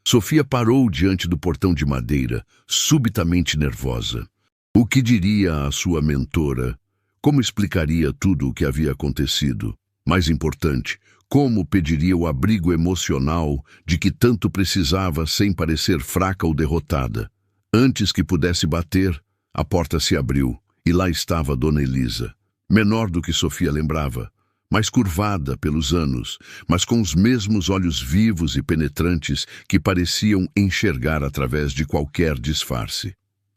Sofia parou diante do portão de madeira, subitamente nervosa. O que diria a sua mentora? Como explicaria tudo o que havia acontecido? Mais importante, como pediria o abrigo emocional de que tanto precisava sem parecer fraca ou derrotada? Antes que pudesse bater, a porta se abriu e lá estava Dona Elisa, menor do que Sofia lembrava, mais curvada pelos anos, mas com os mesmos olhos vivos e penetrantes que pareciam enxergar através de qualquer disfarce.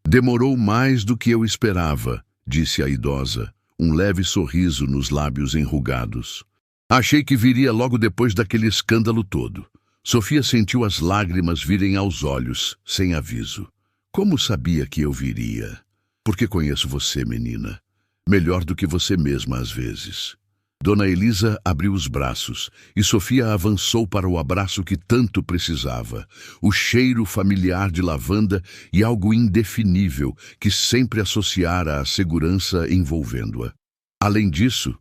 "Demorou mais do que eu esperava", disse a idosa, um leve sorriso nos lábios enrugados. "Achei que viria logo depois daquele escândalo todo." Sofia sentiu as lágrimas virem aos olhos, sem aviso. "Como sabia que eu viria?" "Porque conheço você, menina. Melhor do que você mesma às vezes." Dona Elisa abriu os braços e Sofia avançou para o abraço que tanto precisava, o cheiro familiar de lavanda e algo indefinível que sempre associara à segurança envolvendo-a. "Além disso,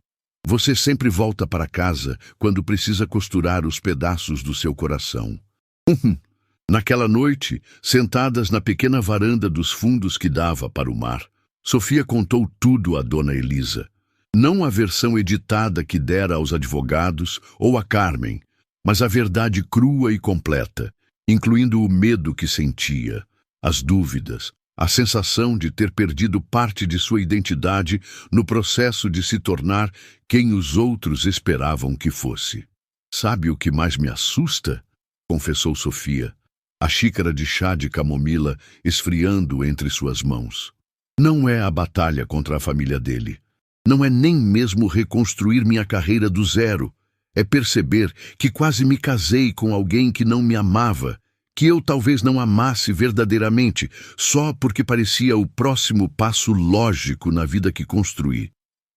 você sempre volta para casa quando precisa costurar os pedaços do seu coração." Naquela noite, sentadas na pequena varanda dos fundos que dava para o mar, Sofia contou tudo a Dona Elisa. Não a versão editada que dera aos advogados ou a Carmen, mas a verdade crua e completa, incluindo o medo que sentia, as dúvidas, a sensação de ter perdido parte de sua identidade no processo de se tornar quem os outros esperavam que fosse. "Sabe o que mais me assusta?", confessou Sofia, a xícara de chá de camomila esfriando entre suas mãos. "Não é a batalha contra a família dele. Não é nem mesmo reconstruir minha carreira do zero. É perceber que quase me casei com alguém que não me amava, que eu talvez não amasse verdadeiramente, só porque parecia o próximo passo lógico na vida que construí."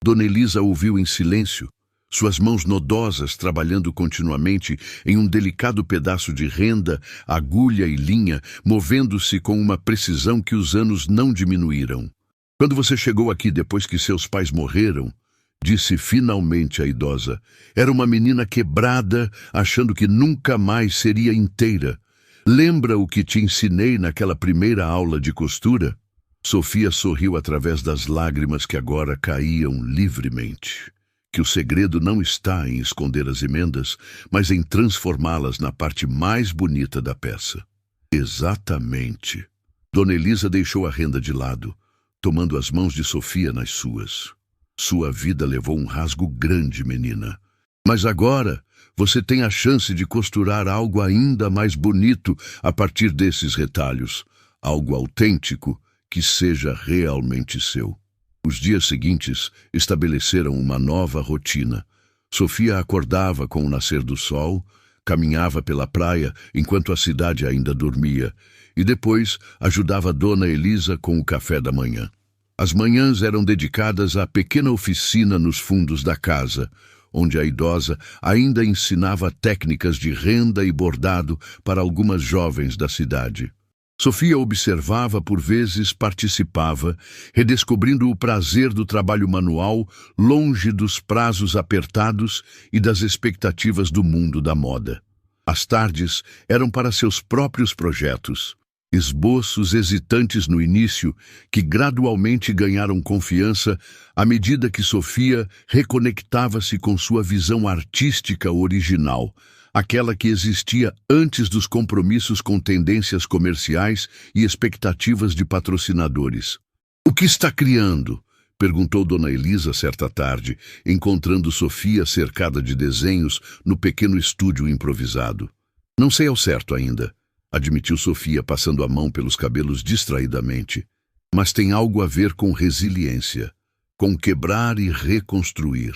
Dona Elisa ouviu em silêncio, suas mãos nodosas trabalhando continuamente em um delicado pedaço de renda, agulha e linha, movendo-se com uma precisão que os anos não diminuíram. Quando você chegou aqui depois que seus pais morreram, disse finalmente a idosa, era uma menina quebrada, achando que nunca mais seria inteira. Lembra o que te ensinei naquela primeira aula de costura? Sofia sorriu através das lágrimas que agora caíam livremente. Que o segredo não está em esconder as emendas, mas em transformá-las na parte mais bonita da peça. Exatamente. Dona Elisa deixou a renda de lado, tomando as mãos de Sofia nas suas. Sua vida levou um rasgo grande, menina. Mas agora você tem a chance de costurar algo ainda mais bonito a partir desses retalhos. Algo autêntico que seja realmente seu. Os dias seguintes estabeleceram uma nova rotina. Sofia acordava com o nascer do sol, caminhava pela praia enquanto a cidade ainda dormia e depois ajudava Dona Elisa com o café da manhã. As manhãs eram dedicadas à pequena oficina nos fundos da casa, onde a idosa ainda ensinava técnicas de renda e bordado para algumas jovens da cidade. Sofia observava, por vezes participava, redescobrindo o prazer do trabalho manual, longe dos prazos apertados e das expectativas do mundo da moda. As tardes eram para seus próprios projetos, esboços hesitantes no início, que gradualmente ganharam confiança à medida que Sofia reconectava-se com sua visão artística original, aquela que existia antes dos compromissos com tendências comerciais e expectativas de patrocinadores. "O que está criando?" perguntou Dona Elisa certa tarde, encontrando Sofia cercada de desenhos no pequeno estúdio improvisado. "Não sei ao certo ainda", admitiu Sofia, passando a mão pelos cabelos distraidamente. "Mas tem algo a ver com resiliência, com quebrar e reconstruir."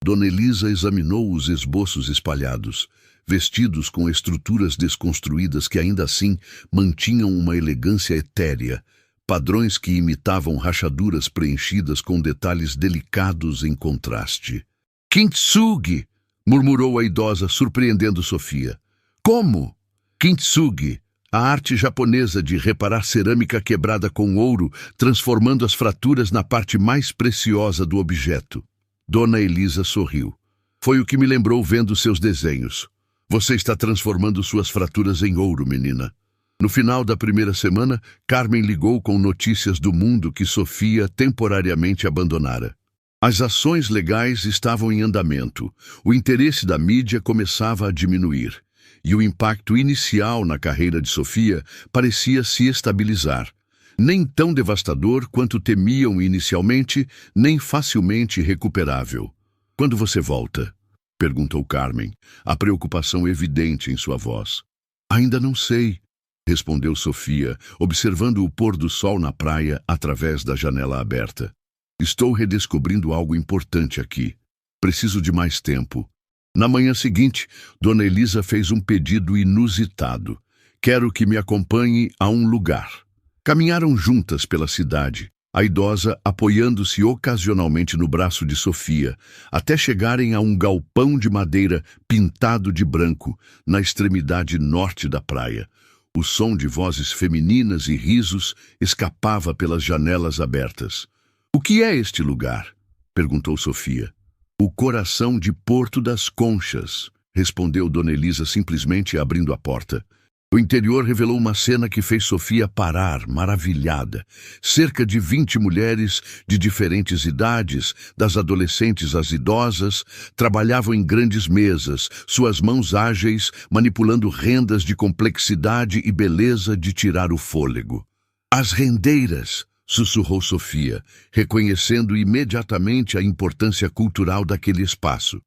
Dona Elisa examinou os esboços espalhados, vestidos com estruturas desconstruídas que ainda assim mantinham uma elegância etérea, padrões que imitavam rachaduras preenchidas com detalhes delicados em contraste. "Kintsugi!" murmurou a idosa, surpreendendo Sofia. "Como?" "Kintsugi, a arte japonesa de reparar cerâmica quebrada com ouro, transformando as fraturas na parte mais preciosa do objeto." Dona Elisa sorriu. "Foi o que me lembrou vendo seus desenhos. Você está transformando suas fraturas em ouro, menina." No final da primeira semana, Carmen ligou com notícias do mundo que Sofia temporariamente abandonara. As ações legais estavam em andamento, o interesse da mídia começava a diminuir, e o impacto inicial na carreira de Sofia parecia se estabilizar. Nem tão devastador quanto temiam inicialmente, nem facilmente recuperável. "Quando você volta?" perguntou Carmen, a preocupação evidente em sua voz. "Ainda não sei", respondeu Sofia, observando o pôr do sol na praia através da janela aberta. "Estou redescobrindo algo importante aqui. Preciso de mais tempo." Na manhã seguinte, Dona Elisa fez um pedido inusitado. "Quero que me acompanhe a um lugar." Caminharam juntas pela cidade, a idosa apoiando-se ocasionalmente no braço de Sofia, até chegarem a um galpão de madeira pintado de branco, na extremidade norte da praia. O som de vozes femininas e risos escapava pelas janelas abertas. "O que é este lugar?" perguntou Sofia. "O coração de Porto das Conchas", respondeu Dona Elisa simplesmente abrindo a porta. O interior revelou uma cena que fez Sofia parar, maravilhada. Cerca de 20 mulheres de diferentes idades, das adolescentes às idosas, trabalhavam em grandes mesas, suas mãos ágeis manipulando rendas de complexidade e beleza de tirar o fôlego. "As rendeiras!" sussurrou Sofia, reconhecendo imediatamente a importância cultural daquele espaço.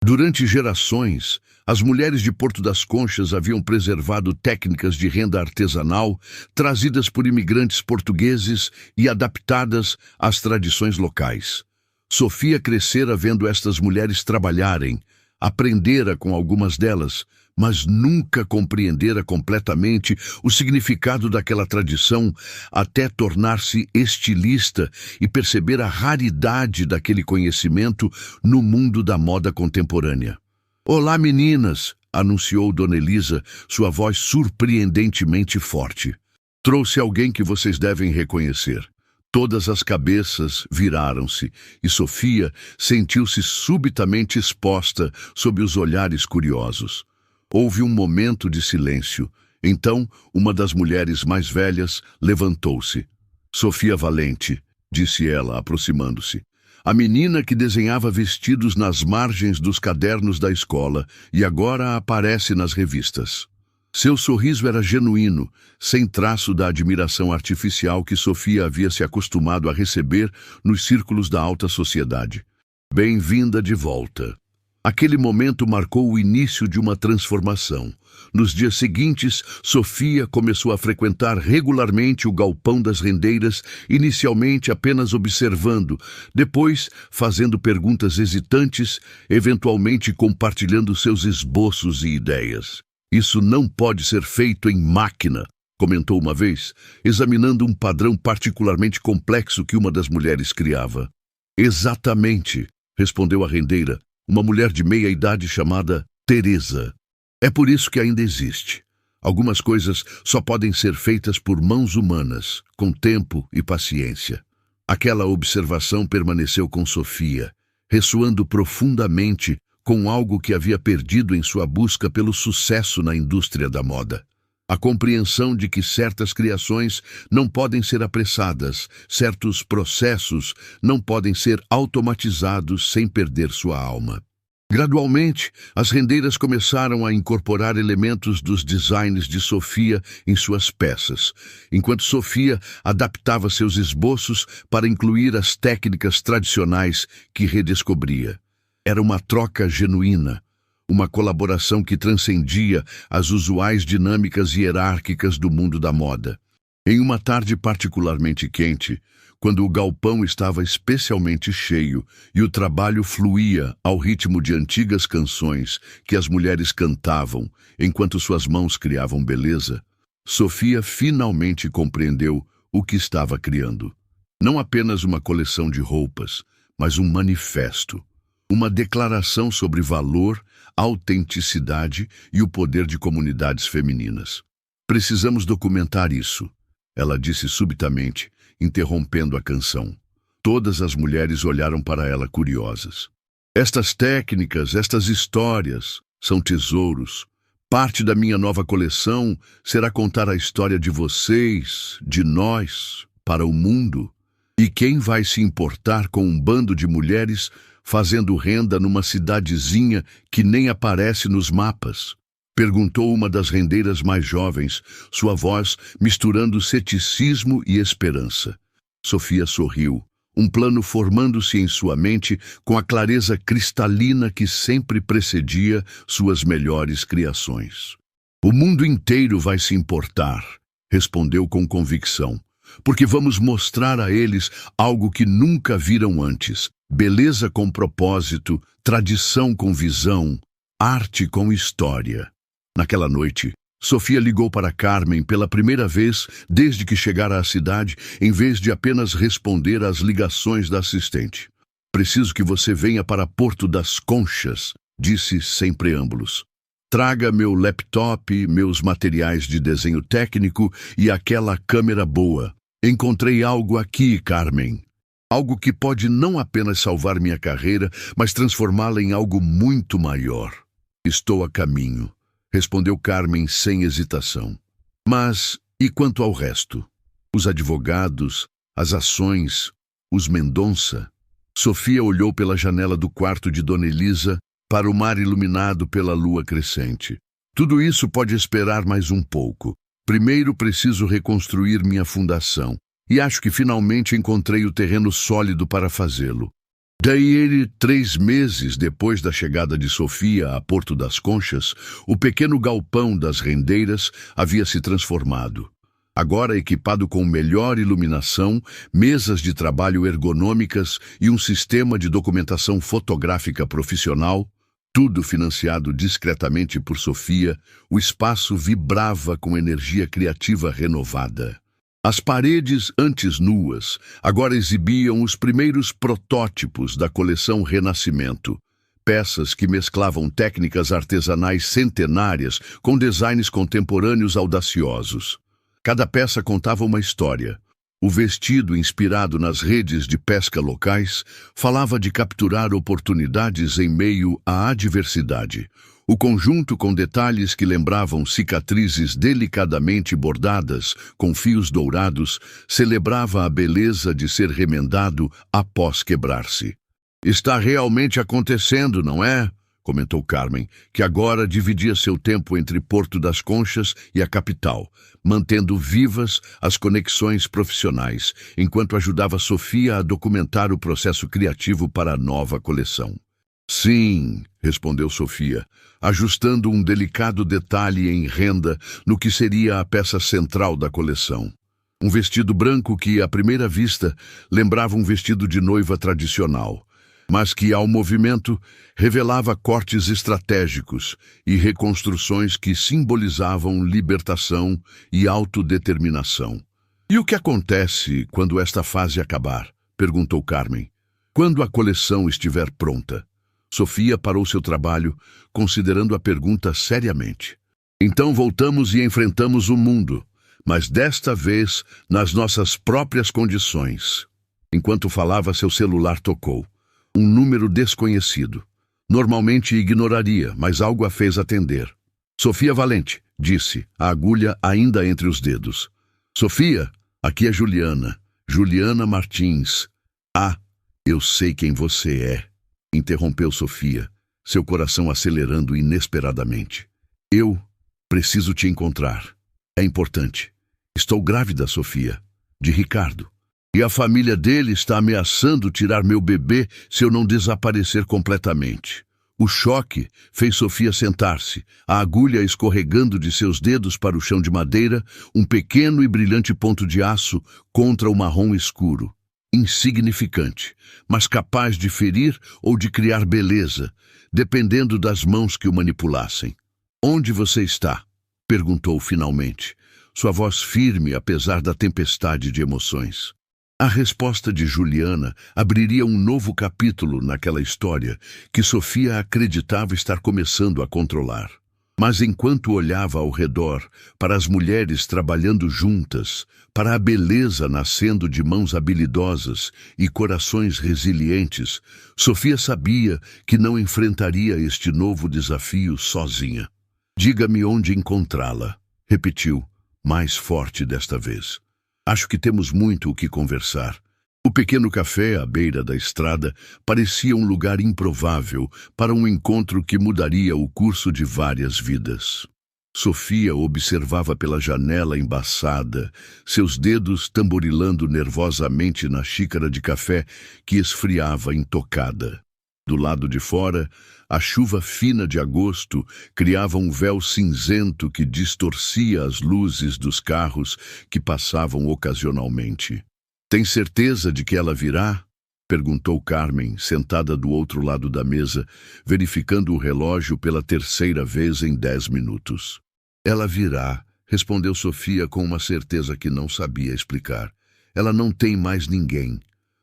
Durante gerações, as mulheres de Porto das Conchas haviam preservado técnicas de renda artesanal trazidas por imigrantes portugueses e adaptadas às tradições locais. Sofia crescera vendo estas mulheres trabalharem, aprendera com algumas delas, mas nunca compreendera completamente o significado daquela tradição até tornar-se estilista e perceber a raridade daquele conhecimento no mundo da moda contemporânea. "Olá, meninas!", anunciou Dona Elisa, sua voz surpreendentemente forte. "Trouxe alguém que vocês devem reconhecer." Todas as cabeças viraram-se e Sofia sentiu-se subitamente exposta sob os olhares curiosos. Houve um momento de silêncio. Então, uma das mulheres mais velhas levantou-se. "Sofia Valente", disse ela, aproximando-se. "A menina que desenhava vestidos nas margens dos cadernos da escola e agora aparece nas revistas." Seu sorriso era genuíno, sem traço da admiração artificial que Sofia havia se acostumado a receber nos círculos da alta sociedade. "Bem-vinda de volta." Aquele momento marcou o início de uma transformação. Nos dias seguintes, Sofia começou a frequentar regularmente o galpão das rendeiras, inicialmente apenas observando, depois fazendo perguntas hesitantes, eventualmente compartilhando seus esboços e ideias. "Isso não pode ser feito em máquina", comentou uma vez, examinando um padrão particularmente complexo que uma das mulheres criava. "Exatamente", respondeu a rendeira, uma mulher de meia-idade chamada Teresa. "É por isso que ainda existe. Algumas coisas só podem ser feitas por mãos humanas, com tempo e paciência." Aquela observação permaneceu com Sofia, ressoando profundamente com algo que havia perdido em sua busca pelo sucesso na indústria da moda. A compreensão de que certas criações não podem ser apressadas, certos processos não podem ser automatizados sem perder sua alma. Gradualmente, as rendeiras começaram a incorporar elementos dos designs de Sofia em suas peças, enquanto Sofia adaptava seus esboços para incluir as técnicas tradicionais que redescobria. Era uma troca genuína, uma colaboração que transcendia as usuais dinâmicas hierárquicas do mundo da moda. Em uma tarde particularmente quente, quando o galpão estava especialmente cheio e o trabalho fluía ao ritmo de antigas canções que as mulheres cantavam enquanto suas mãos criavam beleza, Sofia finalmente compreendeu o que estava criando. Não apenas uma coleção de roupas, mas um manifesto. Uma declaração sobre valor, autenticidade e o poder de comunidades femininas. "Precisamos documentar isso", ela disse subitamente, interrompendo a canção. Todas as mulheres olharam para ela curiosas. "Estas técnicas, estas histórias, são tesouros. Parte da minha nova coleção será contar a história de vocês, de nós, para o mundo. E quem vai se importar com um bando de mulheres fazendo renda numa cidadezinha que nem aparece nos mapas?" perguntou uma das rendeiras mais jovens, sua voz misturando ceticismo e esperança. Sofia sorriu, um plano formando-se em sua mente com a clareza cristalina que sempre precedia suas melhores criações. "O mundo inteiro vai se importar", respondeu com convicção, "porque vamos mostrar a eles algo que nunca viram antes. Beleza com propósito, tradição com visão, arte com história." Naquela noite, Sofia ligou para Carmen pela primeira vez desde que chegara à cidade, em vez de apenas responder às ligações da assistente. "Preciso que você venha para Porto das Conchas", disse sem preâmbulos. "Traga meu laptop, meus materiais de desenho técnico e aquela câmera boa. Encontrei algo aqui, Carmen. Algo que pode não apenas salvar minha carreira, mas transformá-la em algo muito maior." "Estou a caminho", respondeu Carmen sem hesitação. "Mas e quanto ao resto? Os advogados, as ações, os Mendonça?" Sofia olhou pela janela do quarto de Dona Elisa para o mar iluminado pela lua crescente. "Tudo isso pode esperar mais um pouco. Primeiro preciso reconstruir minha fundação, e acho que finalmente encontrei o terreno sólido para fazê-lo." Daí 3 meses depois da chegada de Sofia a Porto das Conchas, o pequeno galpão das rendeiras havia se transformado. Agora equipado com melhor iluminação, mesas de trabalho ergonômicas e um sistema de documentação fotográfica profissional, Tudo financiado discretamente por Sofia, o espaço vibrava com energia criativa renovada. As paredes, antes nuas, agora exibiam os primeiros protótipos da coleção Renascimento. Peças que mesclavam técnicas artesanais centenárias com designs contemporâneos audaciosos. Cada peça contava uma história. O vestido, inspirado nas redes de pesca locais, falava de capturar oportunidades em meio à adversidade. O conjunto, com detalhes que lembravam cicatrizes delicadamente bordadas com fios dourados, celebrava a beleza de ser remendado após quebrar-se. "Está realmente acontecendo, não é?" comentou Carmen, que agora dividia seu tempo entre Porto das Conchas e a capital, mantendo vivas as conexões profissionais, enquanto ajudava Sofia a documentar o processo criativo para a nova coleção. "Sim", respondeu Sofia, ajustando um delicado detalhe em renda no que seria a peça central da coleção. Um vestido branco que, à primeira vista, lembrava um vestido de noiva tradicional, mas que, ao movimento, revelava cortes estratégicos e reconstruções que simbolizavam libertação e autodeterminação. "E o que acontece quando esta fase acabar?" perguntou Carmen. "Quando a coleção estiver pronta?" Sofia parou seu trabalho, considerando a pergunta seriamente. "Então voltamos e enfrentamos o mundo, mas desta vez nas nossas próprias condições." Enquanto falava, seu celular tocou. Um número desconhecido. Normalmente ignoraria, mas algo a fez atender. "Sofia Valente", disse, a agulha ainda entre os dedos. "Sofia, aqui é Juliana. Juliana Martins." "Ah, eu sei quem você é", interrompeu Sofia, seu coração acelerando inesperadamente. "Eu preciso te encontrar. É importante. Estou grávida, Sofia, de Ricardo. E a família dele está ameaçando tirar meu bebê se eu não desaparecer completamente." O choque fez Sofia sentar-se, a agulha escorregando de seus dedos para o chão de madeira, um pequeno e brilhante ponto de aço contra o marrom escuro. Insignificante, mas capaz de ferir ou de criar beleza, dependendo das mãos que o manipulassem. "Onde você está?" perguntou finalmente, sua voz firme apesar da tempestade de emoções. A resposta de Juliana abriria um novo capítulo naquela história que Sofia acreditava estar começando a controlar. Mas enquanto olhava ao redor, para as mulheres trabalhando juntas, para a beleza nascendo de mãos habilidosas e corações resilientes, Sofia sabia que não enfrentaria este novo desafio sozinha. "Diga-me onde encontrá-la", repetiu, mais forte desta vez. "Acho que temos muito o que conversar." O pequeno café à beira da estrada parecia um lugar improvável para um encontro que mudaria o curso de várias vidas. Sofia observava pela janela embaçada, seus dedos tamborilando nervosamente na xícara de café que esfriava intocada. Do lado de fora, a chuva fina de agosto criava um véu cinzento que distorcia as luzes dos carros que passavam ocasionalmente. "Tem certeza de que ela virá?" perguntou Carmen, sentada do outro lado da mesa, verificando o relógio pela terceira vez em 10 minutos. "Ela virá", respondeu Sofia com uma certeza que não sabia explicar. "Ela não tem mais ninguém."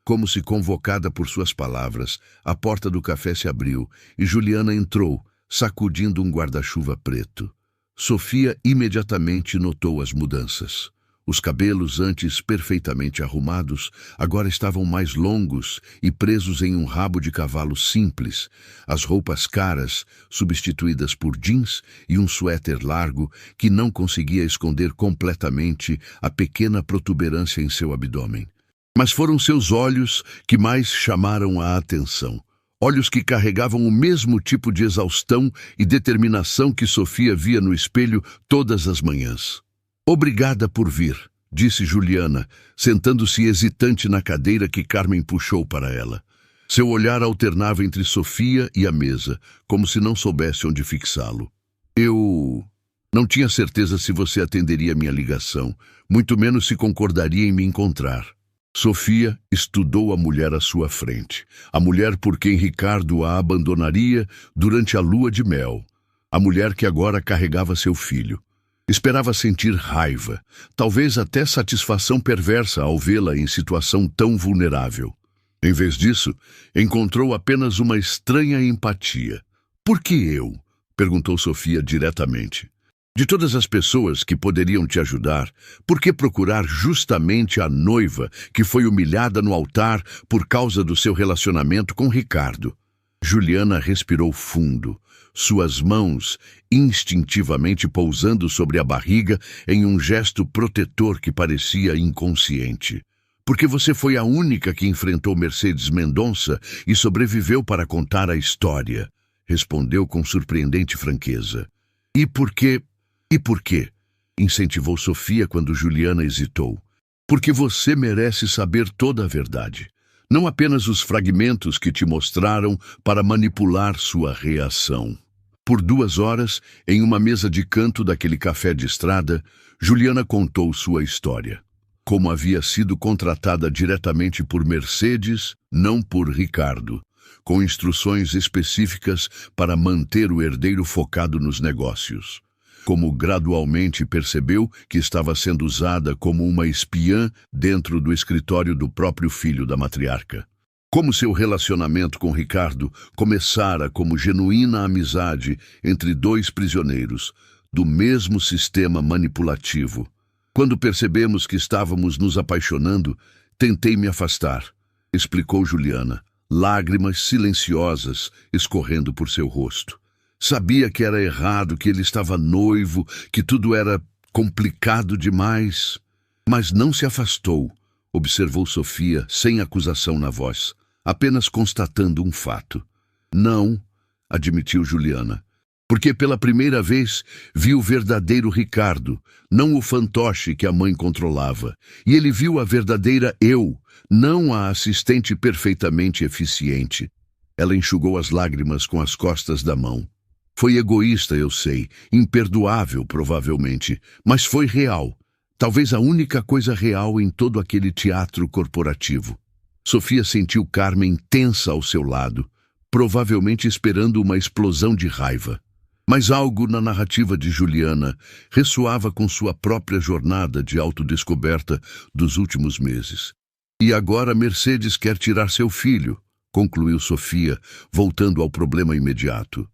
Como se convocada por suas palavras, a porta do café se abriu e Juliana entrou, sacudindo um guarda-chuva preto. Sofia imediatamente notou as mudanças. Os cabelos, antes perfeitamente arrumados, agora estavam mais longos e presos em um rabo de cavalo simples, as roupas caras, substituídas por jeans e um suéter largo que não conseguia esconder completamente a pequena protuberância em seu abdômen. Mas foram seus olhos que mais chamaram a atenção. Olhos que carregavam o mesmo tipo de exaustão e determinação que Sofia via no espelho todas as manhãs. "Obrigada por vir", disse Juliana, sentando-se hesitante na cadeira que Carmen puxou para ela. Seu olhar alternava entre Sofia e a mesa, como se não soubesse onde fixá-lo. "Eu não tinha certeza se você atenderia minha ligação, muito menos se concordaria em me encontrar." Sofia estudou a mulher à sua frente, a mulher por quem Ricardo a abandonaria durante a lua de mel, a mulher que agora carregava seu filho. Esperava sentir raiva, talvez até satisfação perversa ao vê-la em situação tão vulnerável. Em vez disso, encontrou apenas uma estranha empatia. Por que eu? Perguntou Sofia diretamente. De todas as pessoas que poderiam te ajudar, por que procurar justamente a noiva que foi humilhada no altar por causa do seu relacionamento com Ricardo? Juliana respirou fundo, suas mãos instintivamente pousando sobre a barriga em um gesto protetor que parecia inconsciente. Porque você foi a única que enfrentou Mercedes Mendonça e sobreviveu para contar a história, respondeu com surpreendente franqueza. E por quê? E por quê? Incentivou Sofia quando Juliana hesitou. Porque você merece saber toda a verdade. Não apenas os fragmentos que te mostraram para manipular sua reação. Por 2 horas, em uma mesa de canto daquele café de estrada, Juliana contou sua história. Como havia sido contratada diretamente por Mercedes, não por Ricardo, com instruções específicas para manter o herdeiro focado nos negócios. Como gradualmente percebeu que estava sendo usada como uma espiã dentro do escritório do próprio filho da matriarca. Como seu relacionamento com Ricardo começara como genuína amizade entre 2 prisioneiros do mesmo sistema manipulativo. Quando percebemos que estávamos nos apaixonando, tentei me afastar, explicou Juliana, lágrimas silenciosas escorrendo por seu rosto. Sabia que era errado, que ele estava noivo, que tudo era complicado demais. Mas não se afastou, observou Sofia, sem acusação na voz, apenas constatando um fato. Não, admitiu Juliana, porque pela primeira vez viu o verdadeiro Ricardo, não o fantoche que a mãe controlava. E ele viu a verdadeira eu, não a assistente perfeitamente eficiente. Ela enxugou as lágrimas com as costas da mão. Foi egoísta, eu sei, imperdoável, provavelmente, mas foi real. Talvez a única coisa real em todo aquele teatro corporativo. Sofia sentiu Carmen tensa ao seu lado, provavelmente esperando uma explosão de raiva. Mas algo na narrativa de Juliana ressoava com sua própria jornada de autodescoberta dos últimos meses. E agora Mercedes quer tirar seu filho, concluiu Sofia, voltando ao problema imediato.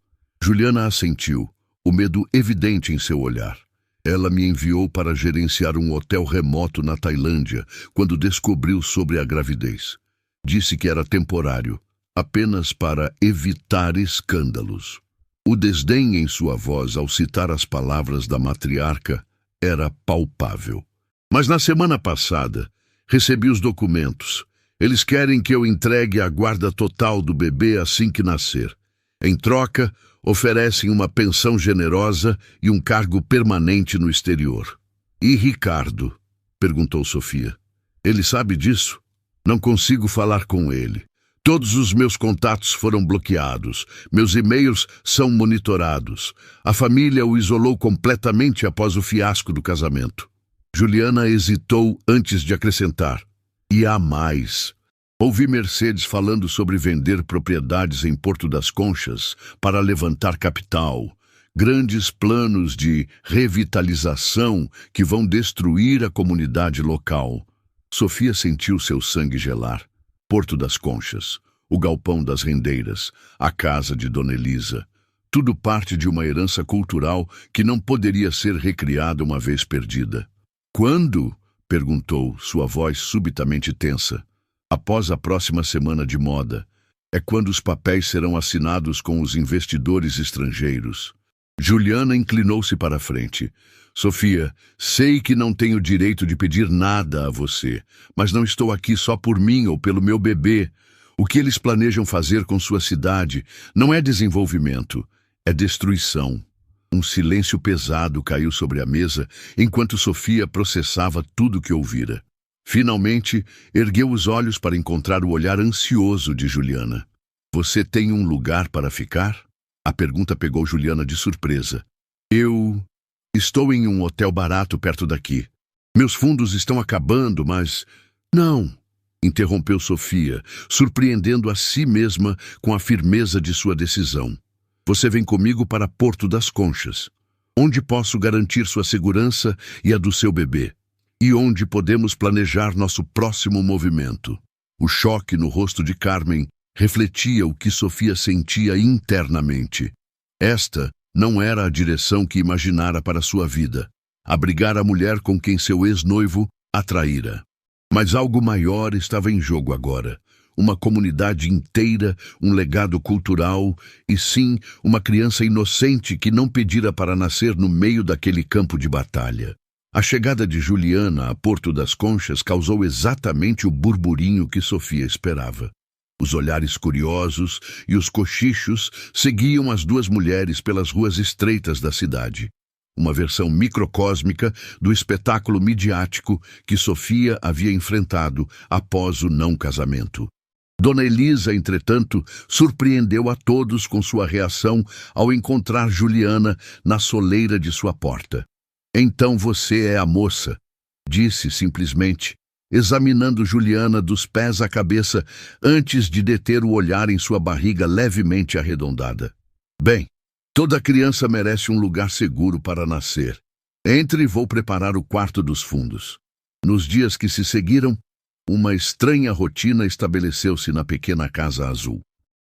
Juliana assentiu, o medo evidente em seu olhar. Ela me enviou para gerenciar um hotel remoto na Tailândia quando descobriu sobre a gravidez. Disse que era temporário, apenas para evitar escândalos. O desdém em sua voz ao citar as palavras da matriarca era palpável. Mas na semana passada, recebi os documentos. Eles querem que eu entregue a guarda total do bebê assim que nascer. Em troca, oferecem uma pensão generosa e um cargo permanente no exterior. E Ricardo? Perguntou Sofia. Ele sabe disso? Não consigo falar com ele. Todos os meus contatos foram bloqueados. Meus e-mails são monitorados. A família o isolou completamente após o fiasco do casamento. Juliana hesitou antes de acrescentar. E há mais. Ouvi Mercedes falando sobre vender propriedades em Porto das Conchas para levantar capital. Grandes planos de revitalização que vão destruir a comunidade local. Sofia sentiu seu sangue gelar. Porto das Conchas, o galpão das rendeiras, a casa de Dona Elisa. Tudo parte de uma herança cultural que não poderia ser recriada uma vez perdida. Quando? Perguntou, sua voz subitamente tensa. Após a próxima semana de moda. É quando os papéis serão assinados com os investidores estrangeiros. Juliana inclinou-se para a frente. Sofia, sei que não tenho direito de pedir nada a você, mas não estou aqui só por mim ou pelo meu bebê. O que eles planejam fazer com sua cidade não é desenvolvimento, é destruição. Um silêncio pesado caiu sobre a mesa enquanto Sofia processava tudo o que ouvira. Finalmente, ergueu os olhos para encontrar o olhar ansioso de Juliana. Você tem um lugar para ficar? A pergunta pegou Juliana de surpresa. Eu estou em um hotel barato perto daqui. Meus fundos estão acabando, mas... Não, interrompeu Sofia, surpreendendo a si mesma com a firmeza de sua decisão. Você vem comigo para Porto das Conchas, onde posso garantir sua segurança e a do seu bebê, e onde podemos planejar nosso próximo movimento. O choque no rosto de Carmen refletia o que Sofia sentia internamente. Esta não era a direção que imaginara para sua vida, abrigar a mulher com quem seu ex-noivo a traíra. Mas algo maior estava em jogo agora. Uma comunidade inteira, um legado cultural e, sim, uma criança inocente que não pedira para nascer no meio daquele campo de batalha. A chegada de Juliana a Porto das Conchas causou exatamente o burburinho que Sofia esperava. Os olhares curiosos e os cochichos seguiam as duas mulheres pelas ruas estreitas da cidade. Uma versão microcósmica do espetáculo midiático que Sofia havia enfrentado após o não casamento. Dona Elisa, entretanto, surpreendeu a todos com sua reação ao encontrar Juliana na soleira de sua porta. Então você é a moça, disse simplesmente, examinando Juliana dos pés à cabeça antes de deter o olhar em sua barriga levemente arredondada. Bem, toda criança merece um lugar seguro para nascer. Entre e vou preparar o quarto dos fundos. Nos dias que se seguiram, uma estranha rotina estabeleceu-se na pequena casa azul.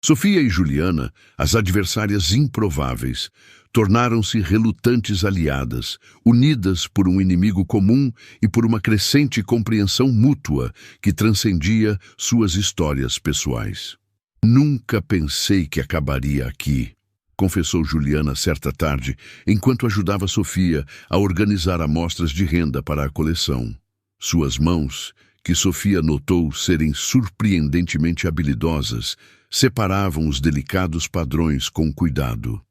Sofia e Juliana, as adversárias improváveis, tornaram-se relutantes aliadas, unidas por um inimigo comum e por uma crescente compreensão mútua que transcendia suas histórias pessoais. Nunca pensei que acabaria aqui, confessou Juliana certa tarde, enquanto ajudava Sofia a organizar amostras de renda para a coleção. Suas mãos, que Sofia notou serem surpreendentemente habilidosas, separavam os delicados padrões com cuidado.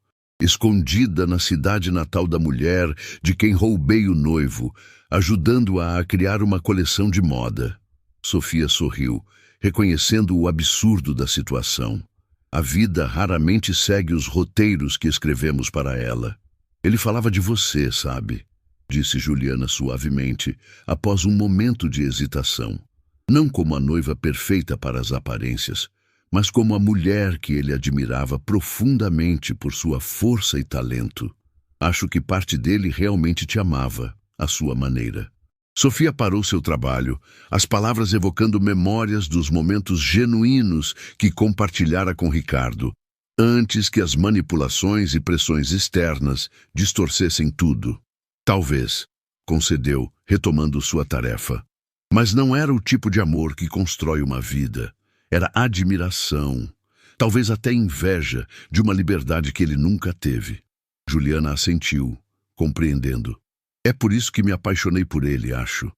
Escondida na cidade natal da mulher de quem roubei o noivo, ajudando-a a criar uma coleção de moda. Sofia sorriu, reconhecendo o absurdo da situação. A vida raramente segue os roteiros que escrevemos para ela. Ele falava de você, sabe? Disse Juliana suavemente, após um momento de hesitação. Não como a noiva perfeita para as aparências, mas como a mulher que ele admirava profundamente por sua força e talento. Acho que parte dele realmente te amava, à sua maneira. Sofia parou seu trabalho, as palavras evocando memórias dos momentos genuínos que compartilhara com Ricardo, antes que as manipulações e pressões externas distorcessem tudo. Talvez, concedeu, retomando sua tarefa. Mas não era o tipo de amor que constrói uma vida. Era admiração, talvez até inveja de uma liberdade que ele nunca teve. Juliana assentiu, compreendendo. É por isso que me apaixonei por ele, acho.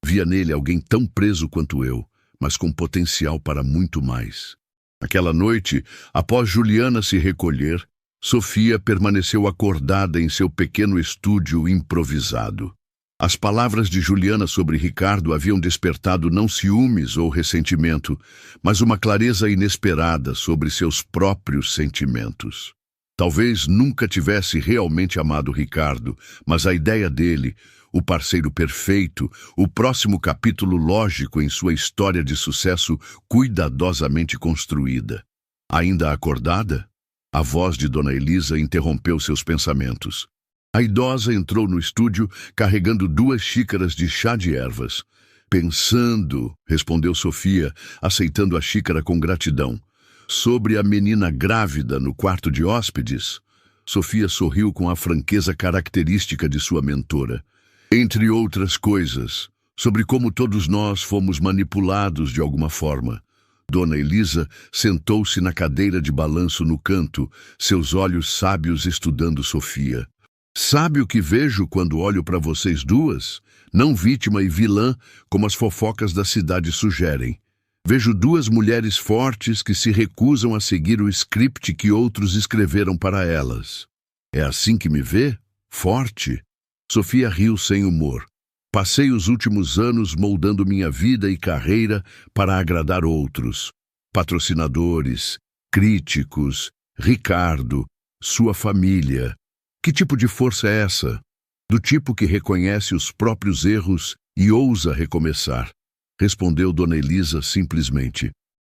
Via nele alguém tão preso quanto eu, mas com potencial para muito mais. Aquela noite, após Juliana se recolher, Sofia permaneceu acordada em seu pequeno estúdio improvisado. As palavras de Juliana sobre Ricardo haviam despertado não ciúmes ou ressentimento, mas uma clareza inesperada sobre seus próprios sentimentos. Talvez nunca tivesse realmente amado Ricardo, mas a ideia dele, o parceiro perfeito, o próximo capítulo lógico em sua história de sucesso cuidadosamente construída. Ainda acordada, a voz de Dona Elisa interrompeu seus pensamentos. A idosa entrou no estúdio carregando 2 xícaras de chá de ervas. Pensando, respondeu Sofia, aceitando a xícara com gratidão. Sobre a menina grávida no quarto de hóspedes, Sofia sorriu com a franqueza característica de sua mentora. Entre outras coisas, sobre como todos nós fomos manipulados de alguma forma. Dona Elisa sentou-se na cadeira de balanço no canto, seus olhos sábios estudando Sofia. Sabe o que vejo quando olho para vocês duas? Não vítima e vilã, como as fofocas da cidade sugerem. Vejo 2 mulheres fortes que se recusam a seguir o script que outros escreveram para elas. É assim que me vê? Forte? Sofia riu sem humor. Passei os últimos anos moldando minha vida e carreira para agradar outros. Patrocinadores, críticos, Ricardo, sua família. Que tipo de força é essa? Do tipo que reconhece os próprios erros e ousa recomeçar. respondeu Dona Elisa simplesmente.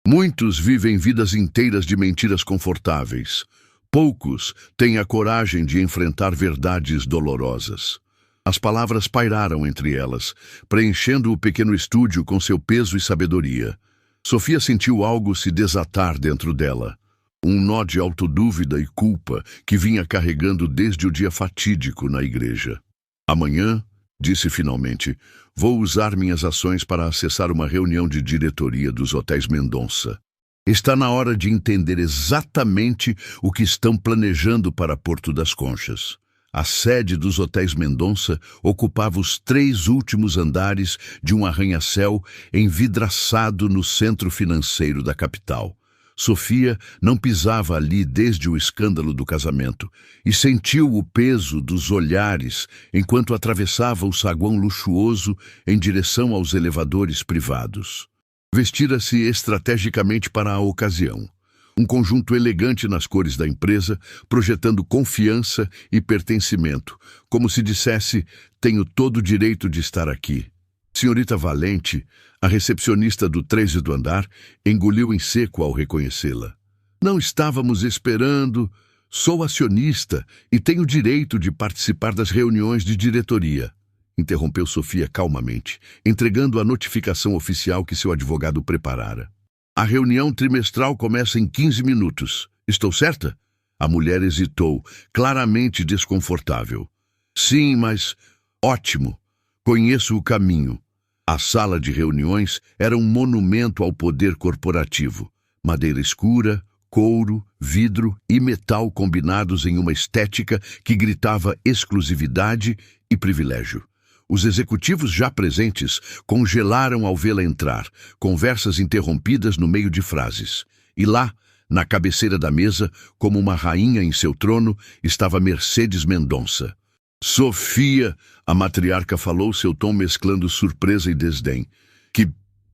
Muitos vivem vidas inteiras de mentiras confortáveis. Poucos têm a coragem de enfrentar verdades dolorosas. As palavras pairaram entre elas, preenchendo o pequeno estúdio com seu peso e sabedoria. Sofia sentiu algo se desatar dentro dela. Um nó de autodúvida e culpa que vinha carregando desde o dia fatídico na igreja. Amanhã, disse finalmente, vou usar minhas ações para acessar uma reunião de diretoria dos Hotéis Mendonça. Está na hora de entender exatamente o que estão planejando para Porto das Conchas. A sede dos Hotéis Mendonça ocupava os 3 últimos andares de um arranha-céu envidraçado no centro financeiro da capital. Sofia não pisava ali desde o escândalo do casamento e sentiu o peso dos olhares enquanto atravessava o saguão luxuoso em direção aos elevadores privados. Vestira-se estrategicamente para a ocasião. Um conjunto elegante nas cores da empresa, projetando confiança e pertencimento, como se dissesse, tenho todo o direito de estar aqui. Senhorita Valente, a recepcionista do 13º andar, engoliu em seco ao reconhecê-la. Não estávamos esperando. Sou acionista e tenho direito de participar das reuniões de diretoria, interrompeu Sofia calmamente, entregando a notificação oficial que seu advogado preparara. A reunião trimestral começa em 15 minutos. Estou certa? A mulher hesitou, claramente desconfortável. Sim, mas... Ótimo. Conheço o caminho. A sala de reuniões era um monumento ao poder corporativo. Madeira escura, couro, vidro e metal combinados em uma estética que gritava exclusividade e privilégio. Os executivos já presentes congelaram ao vê-la entrar, conversas interrompidas no meio de frases. E lá, na cabeceira da mesa, como uma rainha em seu trono, estava Mercedes Mendonça. Sofia, a matriarca falou, seu tom mesclando surpresa e desdém. Que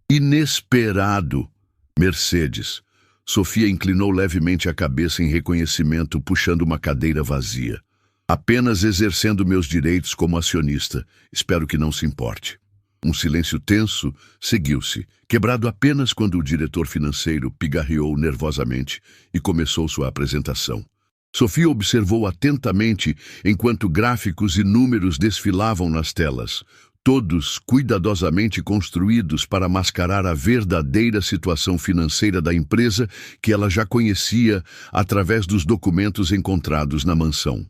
inesperado! Mercedes. Sofia inclinou levemente a cabeça em reconhecimento, puxando uma cadeira vazia. Apenas exercendo meus direitos como acionista. Espero que não se importe. Um silêncio tenso seguiu-se, quebrado apenas quando o diretor financeiro pigarreou nervosamente e começou sua apresentação. Sofia observou atentamente enquanto gráficos e números desfilavam nas telas, todos cuidadosamente construídos para mascarar a verdadeira situação financeira da empresa que ela já conhecia através dos documentos encontrados na mansão.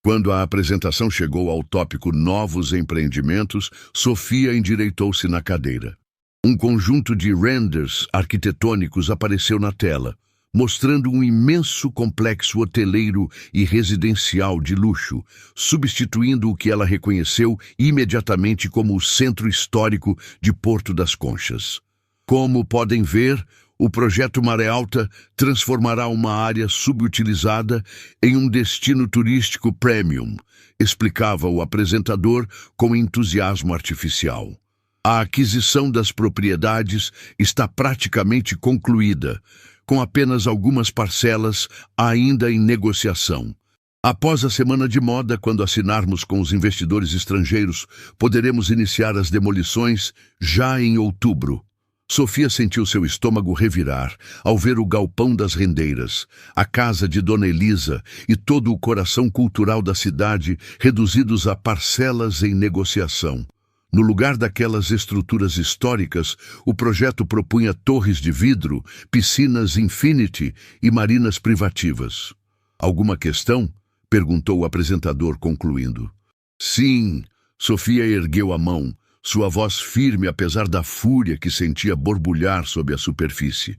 Quando a apresentação chegou ao tópico Novos Empreendimentos, Sofia endireitou-se na cadeira. Um conjunto de renders arquitetônicos apareceu na tela, mostrando um imenso complexo hoteleiro e residencial de luxo, substituindo o que ela reconheceu imediatamente como o centro histórico de Porto das Conchas. Como podem ver, o projeto Maré Alta transformará uma área subutilizada em um destino turístico premium, explicava o apresentador com entusiasmo artificial. A aquisição das propriedades está praticamente concluída, com apenas algumas parcelas ainda em negociação. Após a semana de moda, quando assinarmos com os investidores estrangeiros, poderemos iniciar as demolições já em outubro. Sofia sentiu seu estômago revirar ao ver o galpão das rendeiras, a casa de Dona Elisa e todo o coração cultural da cidade reduzidos a parcelas em negociação. No lugar daquelas estruturas históricas, o projeto propunha torres de vidro, piscinas infinity e marinas privativas. Alguma questão? Perguntou o apresentador, concluindo. Sim, Sofia ergueu a mão, sua voz firme apesar da fúria que sentia borbulhar sob a superfície.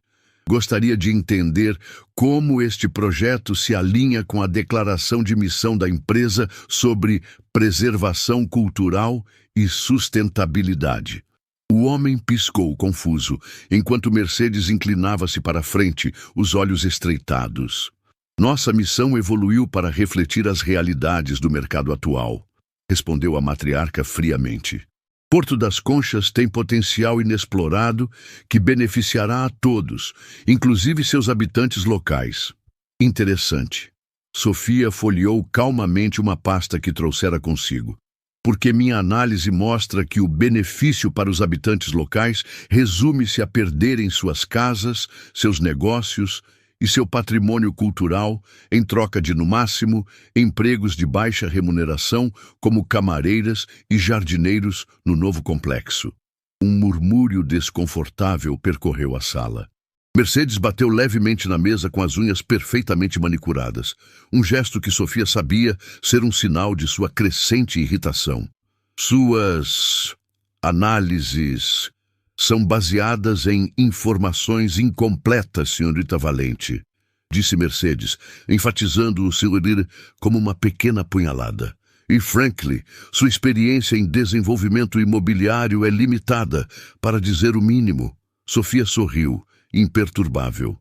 Gostaria de entender como este projeto se alinha com a declaração de missão da empresa sobre preservação cultural e sustentabilidade. O homem piscou, confuso, enquanto Mercedes inclinava-se para a frente, os olhos estreitados. Nossa missão evoluiu para refletir as realidades do mercado atual, respondeu a matriarca friamente. Porto das Conchas tem potencial inexplorado que beneficiará a todos, inclusive seus habitantes locais. Interessante. Sofia folheou calmamente uma pasta que trouxera consigo. porque minha análise mostra que o benefício para os habitantes locais resume-se a perderem suas casas, seus negócios e seu patrimônio cultural em troca de, no máximo, empregos de baixa remuneração como camareiras e jardineiros no novo complexo. Um murmúrio desconfortável percorreu a sala. Mercedes bateu levemente na mesa com as unhas perfeitamente manicuradas, um gesto que Sofia sabia ser um sinal de sua crescente irritação. Suas análises são baseadas em informações incompletas, senhorita Valente, disse Mercedes, enfatizando o seu ir como uma pequena punhalada. E Franklin, sua experiência em desenvolvimento imobiliário é limitada, para dizer o mínimo. Sofia sorriu, imperturbável.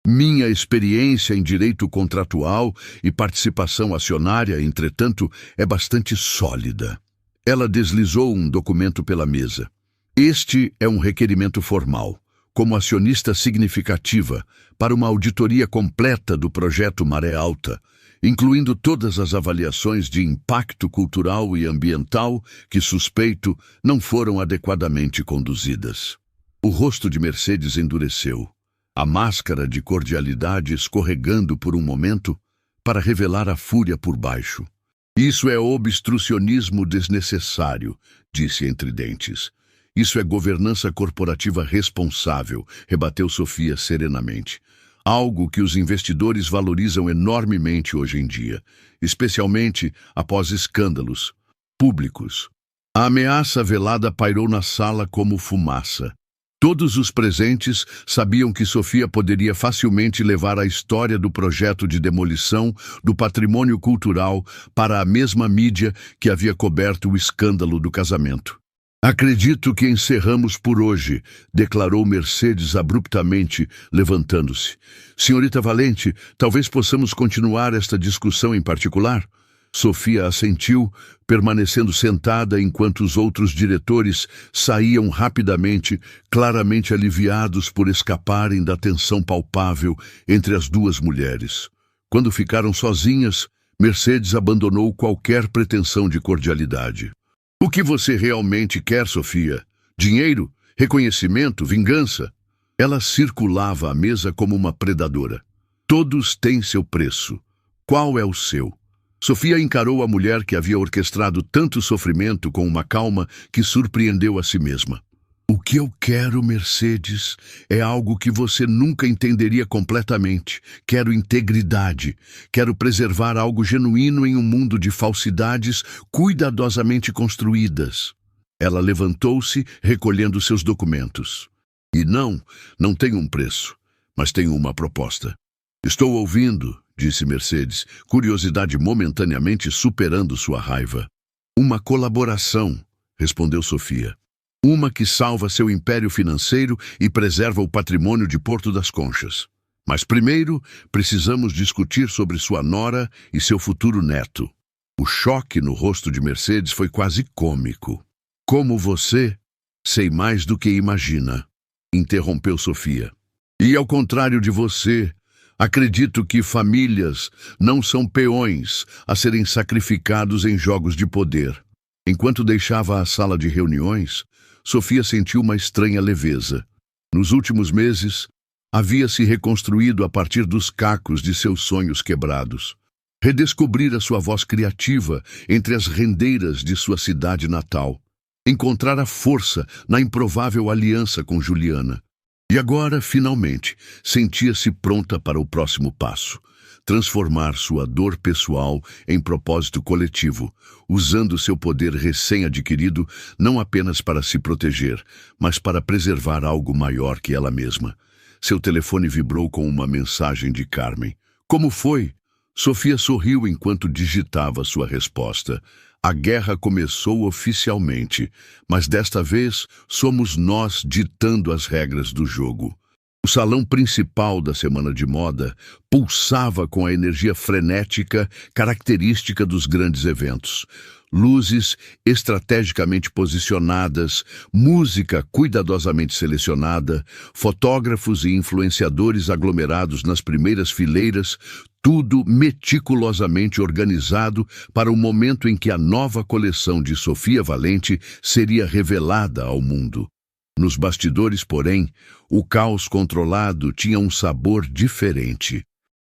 Minha experiência em direito contratual e participação acionária, entretanto, é bastante sólida. Ela deslizou um documento pela mesa. Este é um requerimento formal, como acionista significativa, para uma auditoria completa do projeto Maré Alta, incluindo todas as avaliações de impacto cultural e ambiental que, suspeito, não foram adequadamente conduzidas. O rosto de Mercedes endureceu, a máscara de cordialidade escorregando por um momento para revelar a fúria por baixo. Isso é obstrucionismo desnecessário, disse entre dentes. Isso é governança corporativa responsável, rebateu Sofia serenamente. Algo que os investidores valorizam enormemente hoje em dia, especialmente após escândalos públicos. A ameaça velada pairou na sala como fumaça. Todos os presentes sabiam que Sofia poderia facilmente levar a história do projeto de demolição do patrimônio cultural para a mesma mídia que havia coberto o escândalo do casamento. Acredito que encerramos por hoje, declarou Mercedes abruptamente, levantando-se. Senhorita Valente, talvez possamos continuar esta discussão em particular? Sofia assentiu, permanecendo sentada enquanto os outros diretores saíam rapidamente, claramente aliviados por escaparem da tensão palpável entre as duas mulheres. Quando ficaram sozinhas, Mercedes abandonou qualquer pretensão de cordialidade. O que você realmente quer, Sofia? Dinheiro? Reconhecimento? Vingança? Ela circulava a mesa como uma predadora. Todos têm seu preço. Qual é o seu? Sofia encarou a mulher que havia orquestrado tanto sofrimento com uma calma que surpreendeu a si mesma. O que eu quero, Mercedes, é algo que você nunca entenderia completamente. Quero integridade. Quero preservar algo genuíno em um mundo de falsidades cuidadosamente construídas. Ela levantou-se, recolhendo seus documentos. E não tenho um preço, mas tenho uma proposta. Estou ouvindo, disse Mercedes, curiosidade momentaneamente superando sua raiva. Uma colaboração, respondeu Sofia. Uma que salva seu império financeiro e preserva o patrimônio de Porto das Conchas. Mas primeiro, precisamos discutir sobre sua nora e seu futuro neto. O choque no rosto de Mercedes foi quase cômico. Como você, sei mais do que imagina, interrompeu Sofia. E ao contrário de você, acredito que famílias não são peões a serem sacrificados em jogos de poder. Enquanto deixava a sala de reuniões, Sofia sentiu uma estranha leveza. Nos últimos meses, havia se reconstruído a partir dos cacos de seus sonhos quebrados. Redescobrira sua voz criativa entre as rendeiras de sua cidade natal. Encontrara força na improvável aliança com Juliana. E agora, finalmente, sentia-se pronta para o próximo passo. Transformar sua dor pessoal em propósito coletivo, usando seu poder recém-adquirido não apenas para se proteger, mas para preservar algo maior que ela mesma. Seu telefone vibrou com uma mensagem de Carmen. Como foi? Sofia sorriu enquanto digitava sua resposta. A guerra começou oficialmente, mas desta vez somos nós ditando as regras do jogo. O salão principal da Semana de Moda pulsava com a energia frenética característica dos grandes eventos. Luzes estrategicamente posicionadas, música cuidadosamente selecionada, fotógrafos e influenciadores aglomerados nas primeiras fileiras, tudo meticulosamente organizado para o momento em que a nova coleção de Sofia Valente seria revelada ao mundo. Nos bastidores, porém, o caos controlado tinha um sabor diferente.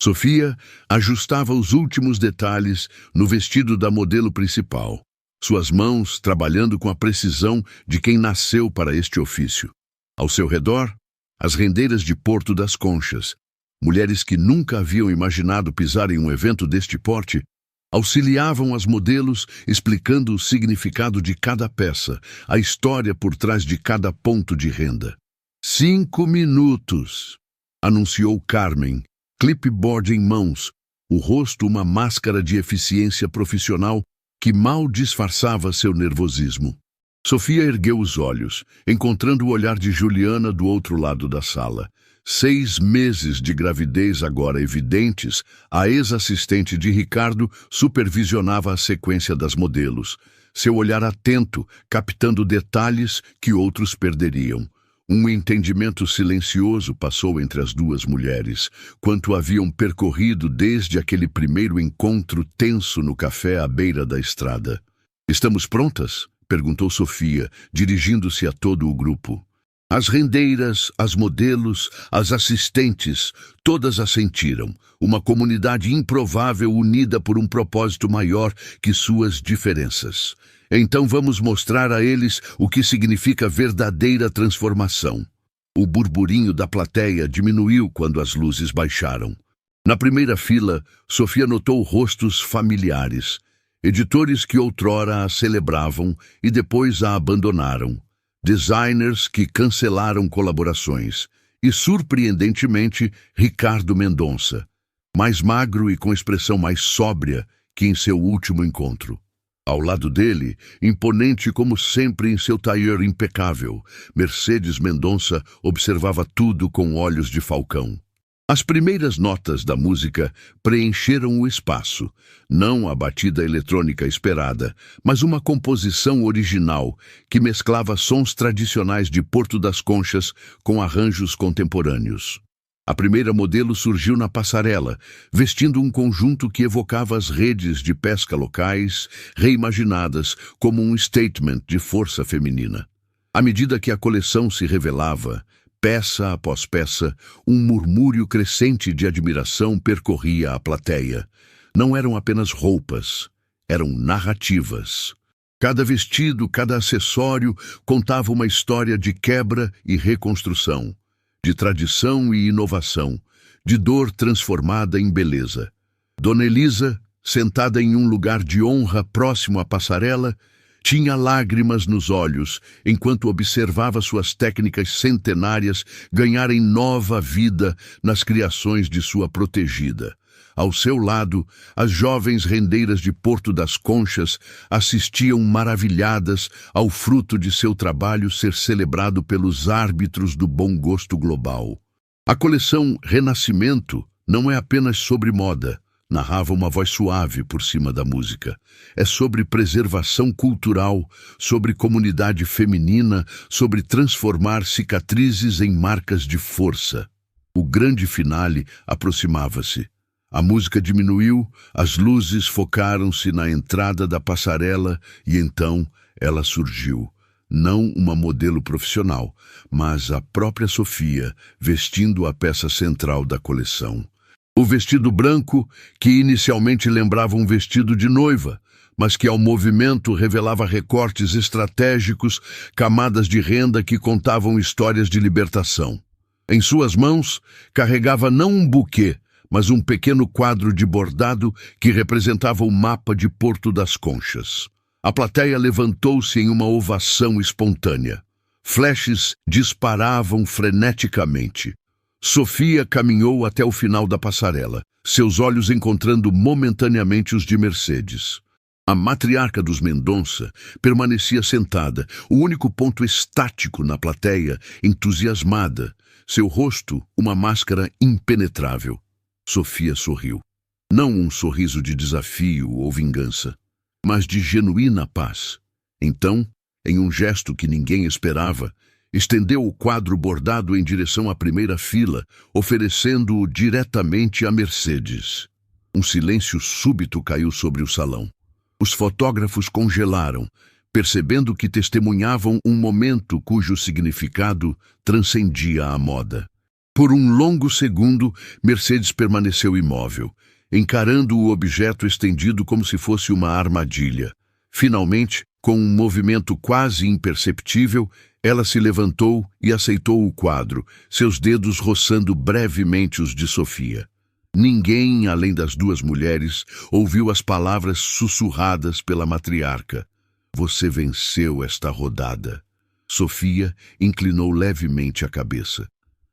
Sofia ajustava os últimos detalhes no vestido da modelo principal, suas mãos trabalhando com a precisão de quem nasceu para este ofício. Ao seu redor, as rendeiras de Porto das Conchas, mulheres que nunca haviam imaginado pisar em um evento deste porte, auxiliavam as modelos explicando o significado de cada peça, a história por trás de cada ponto de renda. 5 minutos, anunciou Carmen, clipboard em mãos, o rosto uma máscara de eficiência profissional que mal disfarçava seu nervosismo. Sofia ergueu os olhos, encontrando o olhar de Juliana do outro lado da sala. 6 meses de gravidez agora evidentes, a ex-assistente de Ricardo supervisionava a sequência das modelos, seu olhar atento, captando detalhes que outros perderiam. Um entendimento silencioso passou entre as duas mulheres, quanto haviam percorrido desde aquele primeiro encontro tenso no café à beira da estrada. "Estamos prontas?" perguntou Sofia, dirigindo-se a todo o grupo. As rendeiras, as modelos, as assistentes, todas assentiram, uma comunidade improvável unida por um propósito maior que suas diferenças. "Então vamos mostrar a eles o que significa verdadeira transformação." O burburinho da plateia diminuiu quando as luzes baixaram. Na primeira fila, Sofia notou rostos familiares, editores que outrora a celebravam e depois a abandonaram, designers que cancelaram colaborações e, surpreendentemente, Ricardo Mendonça, mais magro e com expressão mais sóbria que em seu último encontro. Ao lado dele, imponente como sempre em seu tailleur impecável, Mercedes Mendonça observava tudo com olhos de falcão. As primeiras notas da música preencheram o espaço, não a batida eletrônica esperada, mas uma composição original que mesclava sons tradicionais de Porto das Conchas com arranjos contemporâneos. A primeira modelo surgiu na passarela, vestindo um conjunto que evocava as redes de pesca locais, reimaginadas como um statement de força feminina. À medida que a coleção se revelava, peça após peça, um murmúrio crescente de admiração percorria a plateia. Não eram apenas roupas, eram narrativas. Cada vestido, cada acessório contava uma história de quebra e reconstrução, de tradição e inovação, de dor transformada em beleza. Dona Elisa, sentada em um lugar de honra próximo à passarela, tinha lágrimas nos olhos enquanto observava suas técnicas centenárias ganharem nova vida nas criações de sua protegida. Ao seu lado, as jovens rendeiras de Porto das Conchas assistiam maravilhadas ao fruto de seu trabalho ser celebrado pelos árbitros do bom gosto global. A coleção Renascimento não é apenas sobre moda, narrava uma voz suave por cima da música. É sobre preservação cultural, sobre comunidade feminina, sobre transformar cicatrizes em marcas de força. O grande finale aproximava-se. A música diminuiu, as luzes focaram-se na entrada da passarela e então ela surgiu. Não uma modelo profissional, mas a própria Sofia, vestindo a peça central da coleção. O vestido branco, que inicialmente lembrava um vestido de noiva, mas que ao movimento revelava recortes estratégicos, camadas de renda que contavam histórias de libertação. Em suas mãos, carregava não um buquê, mas um pequeno quadro de bordado que representava o mapa de Porto das Conchas. A plateia levantou-se em uma ovação espontânea. Flashes disparavam freneticamente. Sofia caminhou até o final da passarela, seus olhos encontrando momentaneamente os de Mercedes. A matriarca dos Mendonça permanecia sentada, o único ponto estático na plateia, entusiasmada, seu rosto uma máscara impenetrável. Sofia sorriu. Não um sorriso de desafio ou vingança. mas de genuína paz. Então, em um gesto que ninguém esperava, estendeu o quadro bordado em direção à primeira fila, oferecendo-o diretamente a Mercedes. Um silêncio súbito caiu sobre o salão. Os fotógrafos congelaram, percebendo que testemunhavam um momento cujo significado transcendia a moda. Por um longo segundo, Mercedes permaneceu imóvel, encarando o objeto estendido como se fosse uma armadilha. Finalmente, com um movimento quase imperceptível, ela se levantou e aceitou o quadro, seus dedos roçando brevemente os de Sofia. Ninguém, além das duas mulheres, ouviu as palavras sussurradas pela matriarca. Você venceu esta rodada. Sofia inclinou levemente a cabeça.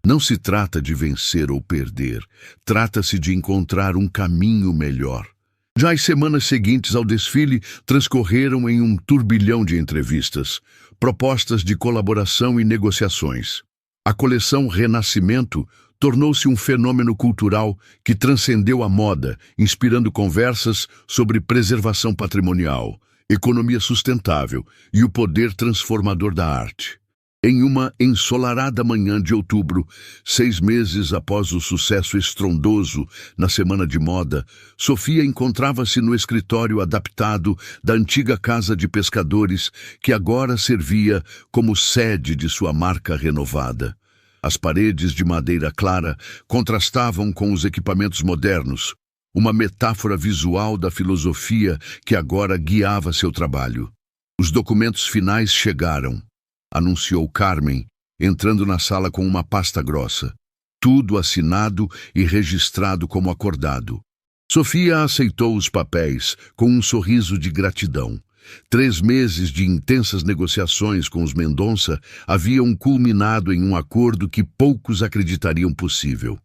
Não se trata de vencer ou perder, trata-se de encontrar um caminho melhor. Já as semanas seguintes ao desfile transcorreram em um turbilhão de entrevistas, propostas de colaboração e negociações. A coleção Renascimento tornou-se um fenômeno cultural que transcendeu a moda, inspirando conversas sobre preservação patrimonial, economia sustentável e o poder transformador da arte. Em uma ensolarada manhã de outubro, 6 meses após o sucesso estrondoso na Semana de Moda, Sofia encontrava-se no escritório adaptado da antiga casa de pescadores que agora servia como sede de sua marca renovada. As paredes de madeira clara contrastavam com os equipamentos modernos, uma metáfora visual da filosofia que agora guiava seu trabalho. Os documentos finais chegaram, anunciou Carmen, entrando na sala com uma pasta grossa. Tudo assinado e registrado como acordado. Sofia aceitou os papéis com um sorriso de gratidão. 3 meses de intensas negociações com os Mendonça haviam culminado em um acordo que poucos acreditariam possível.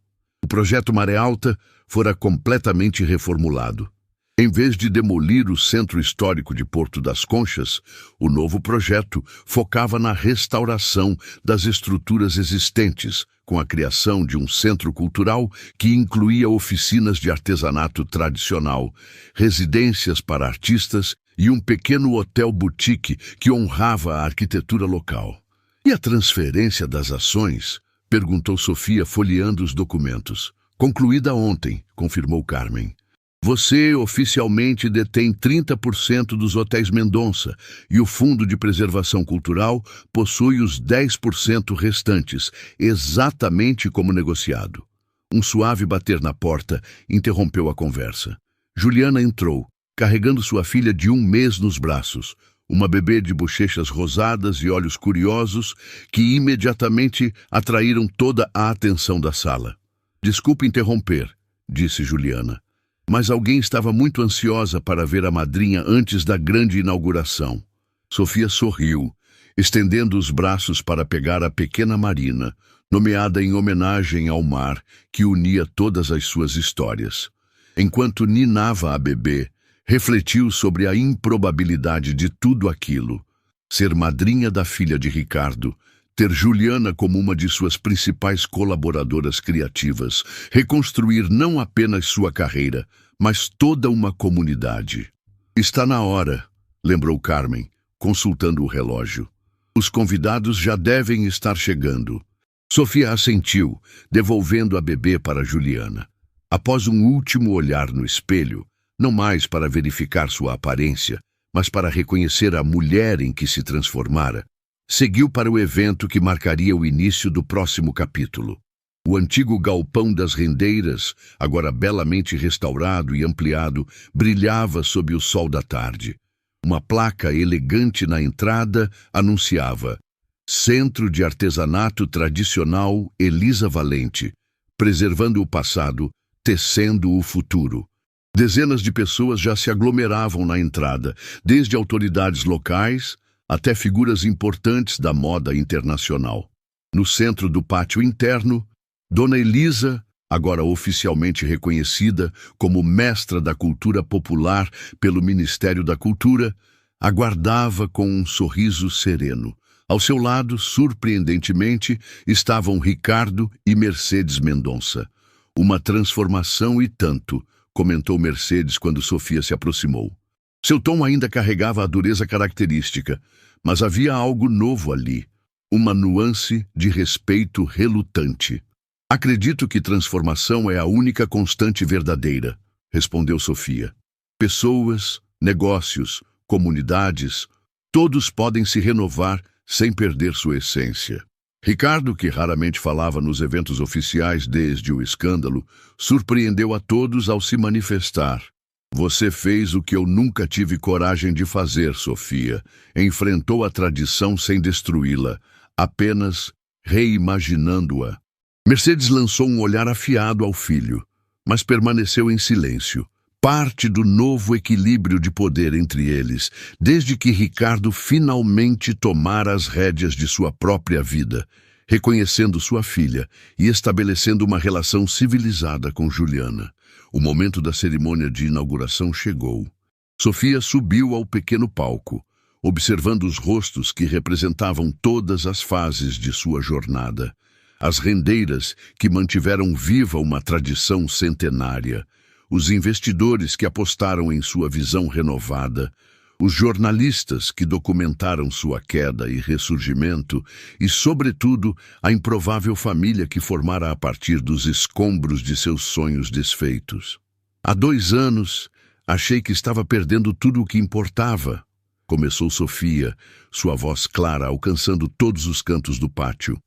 O projeto Maré Alta fora completamente reformulado. Em vez de demolir o centro histórico de Porto das Conchas, o novo projeto focava na restauração das estruturas existentes, com a criação de um centro cultural que incluía oficinas de artesanato tradicional, residências para artistas e um pequeno hotel boutique que honrava a arquitetura local. E a transferência das ações? Perguntou Sofia, folheando os documentos. Concluída ontem, confirmou Carmen. Você oficialmente detém 30% dos hotéis Mendonça e o Fundo de Preservação Cultural possui os 10% restantes, exatamente como negociado. Um suave bater na porta interrompeu a conversa. Juliana entrou, carregando sua filha de 1 mês nos braços, uma bebê de bochechas rosadas e olhos curiosos que imediatamente atraíram toda a atenção da sala. Desculpe interromper, disse Juliana. Mas alguém estava muito ansiosa para ver a madrinha antes da grande inauguração. Sofia sorriu, estendendo os braços para pegar a pequena Marina, nomeada em homenagem ao mar que unia todas as suas histórias. Enquanto ninava a bebê, refletiu sobre a improbabilidade de tudo aquilo. Ser madrinha da filha de Ricardo, ter Juliana como uma de suas principais colaboradoras criativas, reconstruir não apenas sua carreira, mas toda uma comunidade. Está na hora, lembrou Carmen, consultando o relógio. Os convidados já devem estar chegando. Sofia assentiu, devolvendo a bebê para Juliana. Após um último olhar no espelho, não mais para verificar sua aparência, mas para reconhecer a mulher em que se transformara, seguiu para o evento que marcaria o início do próximo capítulo. O antigo galpão das rendeiras, agora belamente restaurado e ampliado, brilhava sob o sol da tarde. Uma placa elegante na entrada anunciava Centro de Artesanato Tradicional Elisa Valente, preservando o passado, tecendo o futuro. Dezenas de pessoas já se aglomeravam na entrada, desde autoridades locais até figuras importantes da moda internacional. No centro do pátio interno, Dona Elisa, agora oficialmente reconhecida como mestra da cultura popular pelo Ministério da Cultura, aguardava com um sorriso sereno. Ao seu lado, surpreendentemente, estavam Ricardo e Mercedes Mendonça. Uma transformação e tanto, comentou Mercedes quando Sofia se aproximou. Seu tom ainda carregava a dureza característica, mas havia algo novo ali, uma nuance de respeito relutante. Acredito que transformação é a única constante verdadeira, respondeu Sofia. Pessoas, negócios, comunidades, todos podem se renovar sem perder sua essência. Ricardo, que raramente falava nos eventos oficiais desde o escândalo, surpreendeu a todos ao se manifestar. Você fez o que eu nunca tive coragem de fazer, Sofia. Enfrentou a tradição sem destruí-la, apenas reimaginando-a. Mercedes lançou um olhar afiado ao filho, mas permaneceu em silêncio. Parte do novo equilíbrio de poder entre eles, desde que Ricardo finalmente tomara as rédeas de sua própria vida, reconhecendo sua filha e estabelecendo uma relação civilizada com Juliana. O momento da cerimônia de inauguração chegou. Sofia subiu ao pequeno palco, observando os rostos que representavam todas as fases de sua jornada. As rendeiras que mantiveram viva uma tradição centenária, os investidores que apostaram em sua visão renovada, os jornalistas que documentaram sua queda e ressurgimento e, sobretudo, a improvável família que formara a partir dos escombros de seus sonhos desfeitos. Há 2 anos, achei que estava perdendo tudo o que importava, começou Sofia, sua voz clara alcançando todos os cantos do pátio.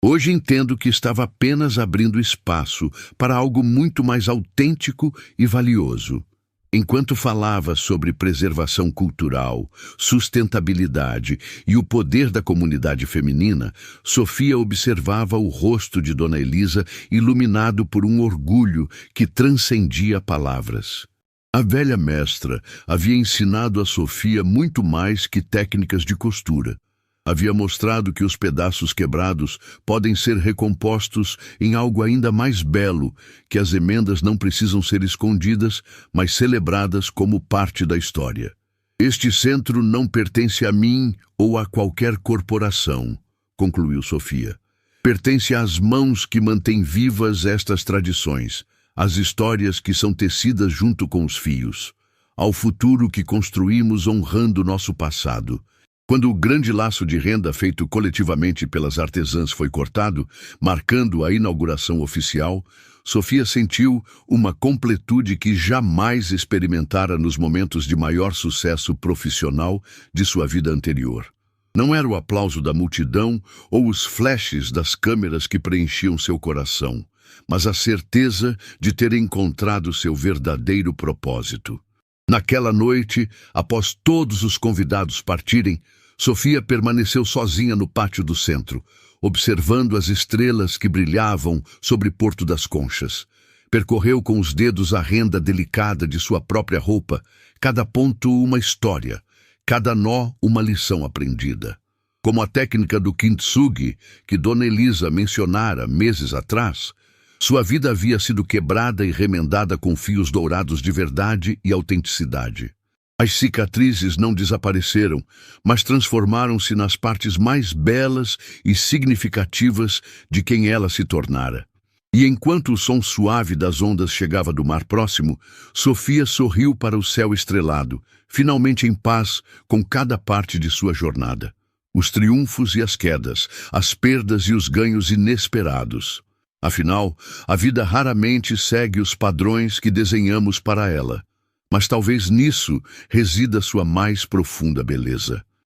Hoje entendo que estava apenas abrindo espaço para algo muito mais autêntico e valioso. Enquanto falava sobre preservação cultural, sustentabilidade e o poder da comunidade feminina, Sofia observava o rosto de Dona Elisa iluminado por um orgulho que transcendia palavras. A velha mestra havia ensinado a Sofia muito mais que técnicas de costura. Havia mostrado que os pedaços quebrados podem ser recompostos em algo ainda mais belo, que as emendas não precisam ser escondidas, mas celebradas como parte da história. Este centro não pertence a mim ou a qualquer corporação, concluiu Sofia. Pertence às mãos que mantêm vivas estas tradições, às histórias que são tecidas junto com os fios, ao futuro que construímos honrando nosso passado. Quando o grande laço de renda feito coletivamente pelas artesãs foi cortado, marcando a inauguração oficial, Sofia sentiu uma completude que jamais experimentara nos momentos de maior sucesso profissional de sua vida anterior. Não era o aplauso da multidão ou os flashes das câmeras que preenchiam seu coração, mas a certeza de ter encontrado seu verdadeiro propósito. Naquela noite, após todos os convidados partirem, Sofia permaneceu sozinha no pátio do centro, observando as estrelas que brilhavam sobre Porto das Conchas. Percorreu com os dedos a renda delicada de sua própria roupa, cada ponto uma história, cada nó uma lição aprendida. Como a técnica do kintsugi, que Dona Elisa mencionara meses atrás, sua vida havia sido quebrada e remendada com fios dourados de verdade e autenticidade. As cicatrizes não desapareceram, mas transformaram-se nas partes mais belas e significativas de quem ela se tornara. E enquanto o som suave das ondas chegava do mar próximo, Sofia sorriu para o céu estrelado, finalmente em paz com cada parte de sua jornada. Os triunfos e as quedas, as perdas e os ganhos inesperados. Afinal, a vida raramente segue os padrões que desenhamos para ela. Mas talvez nisso resida sua mais profunda beleza.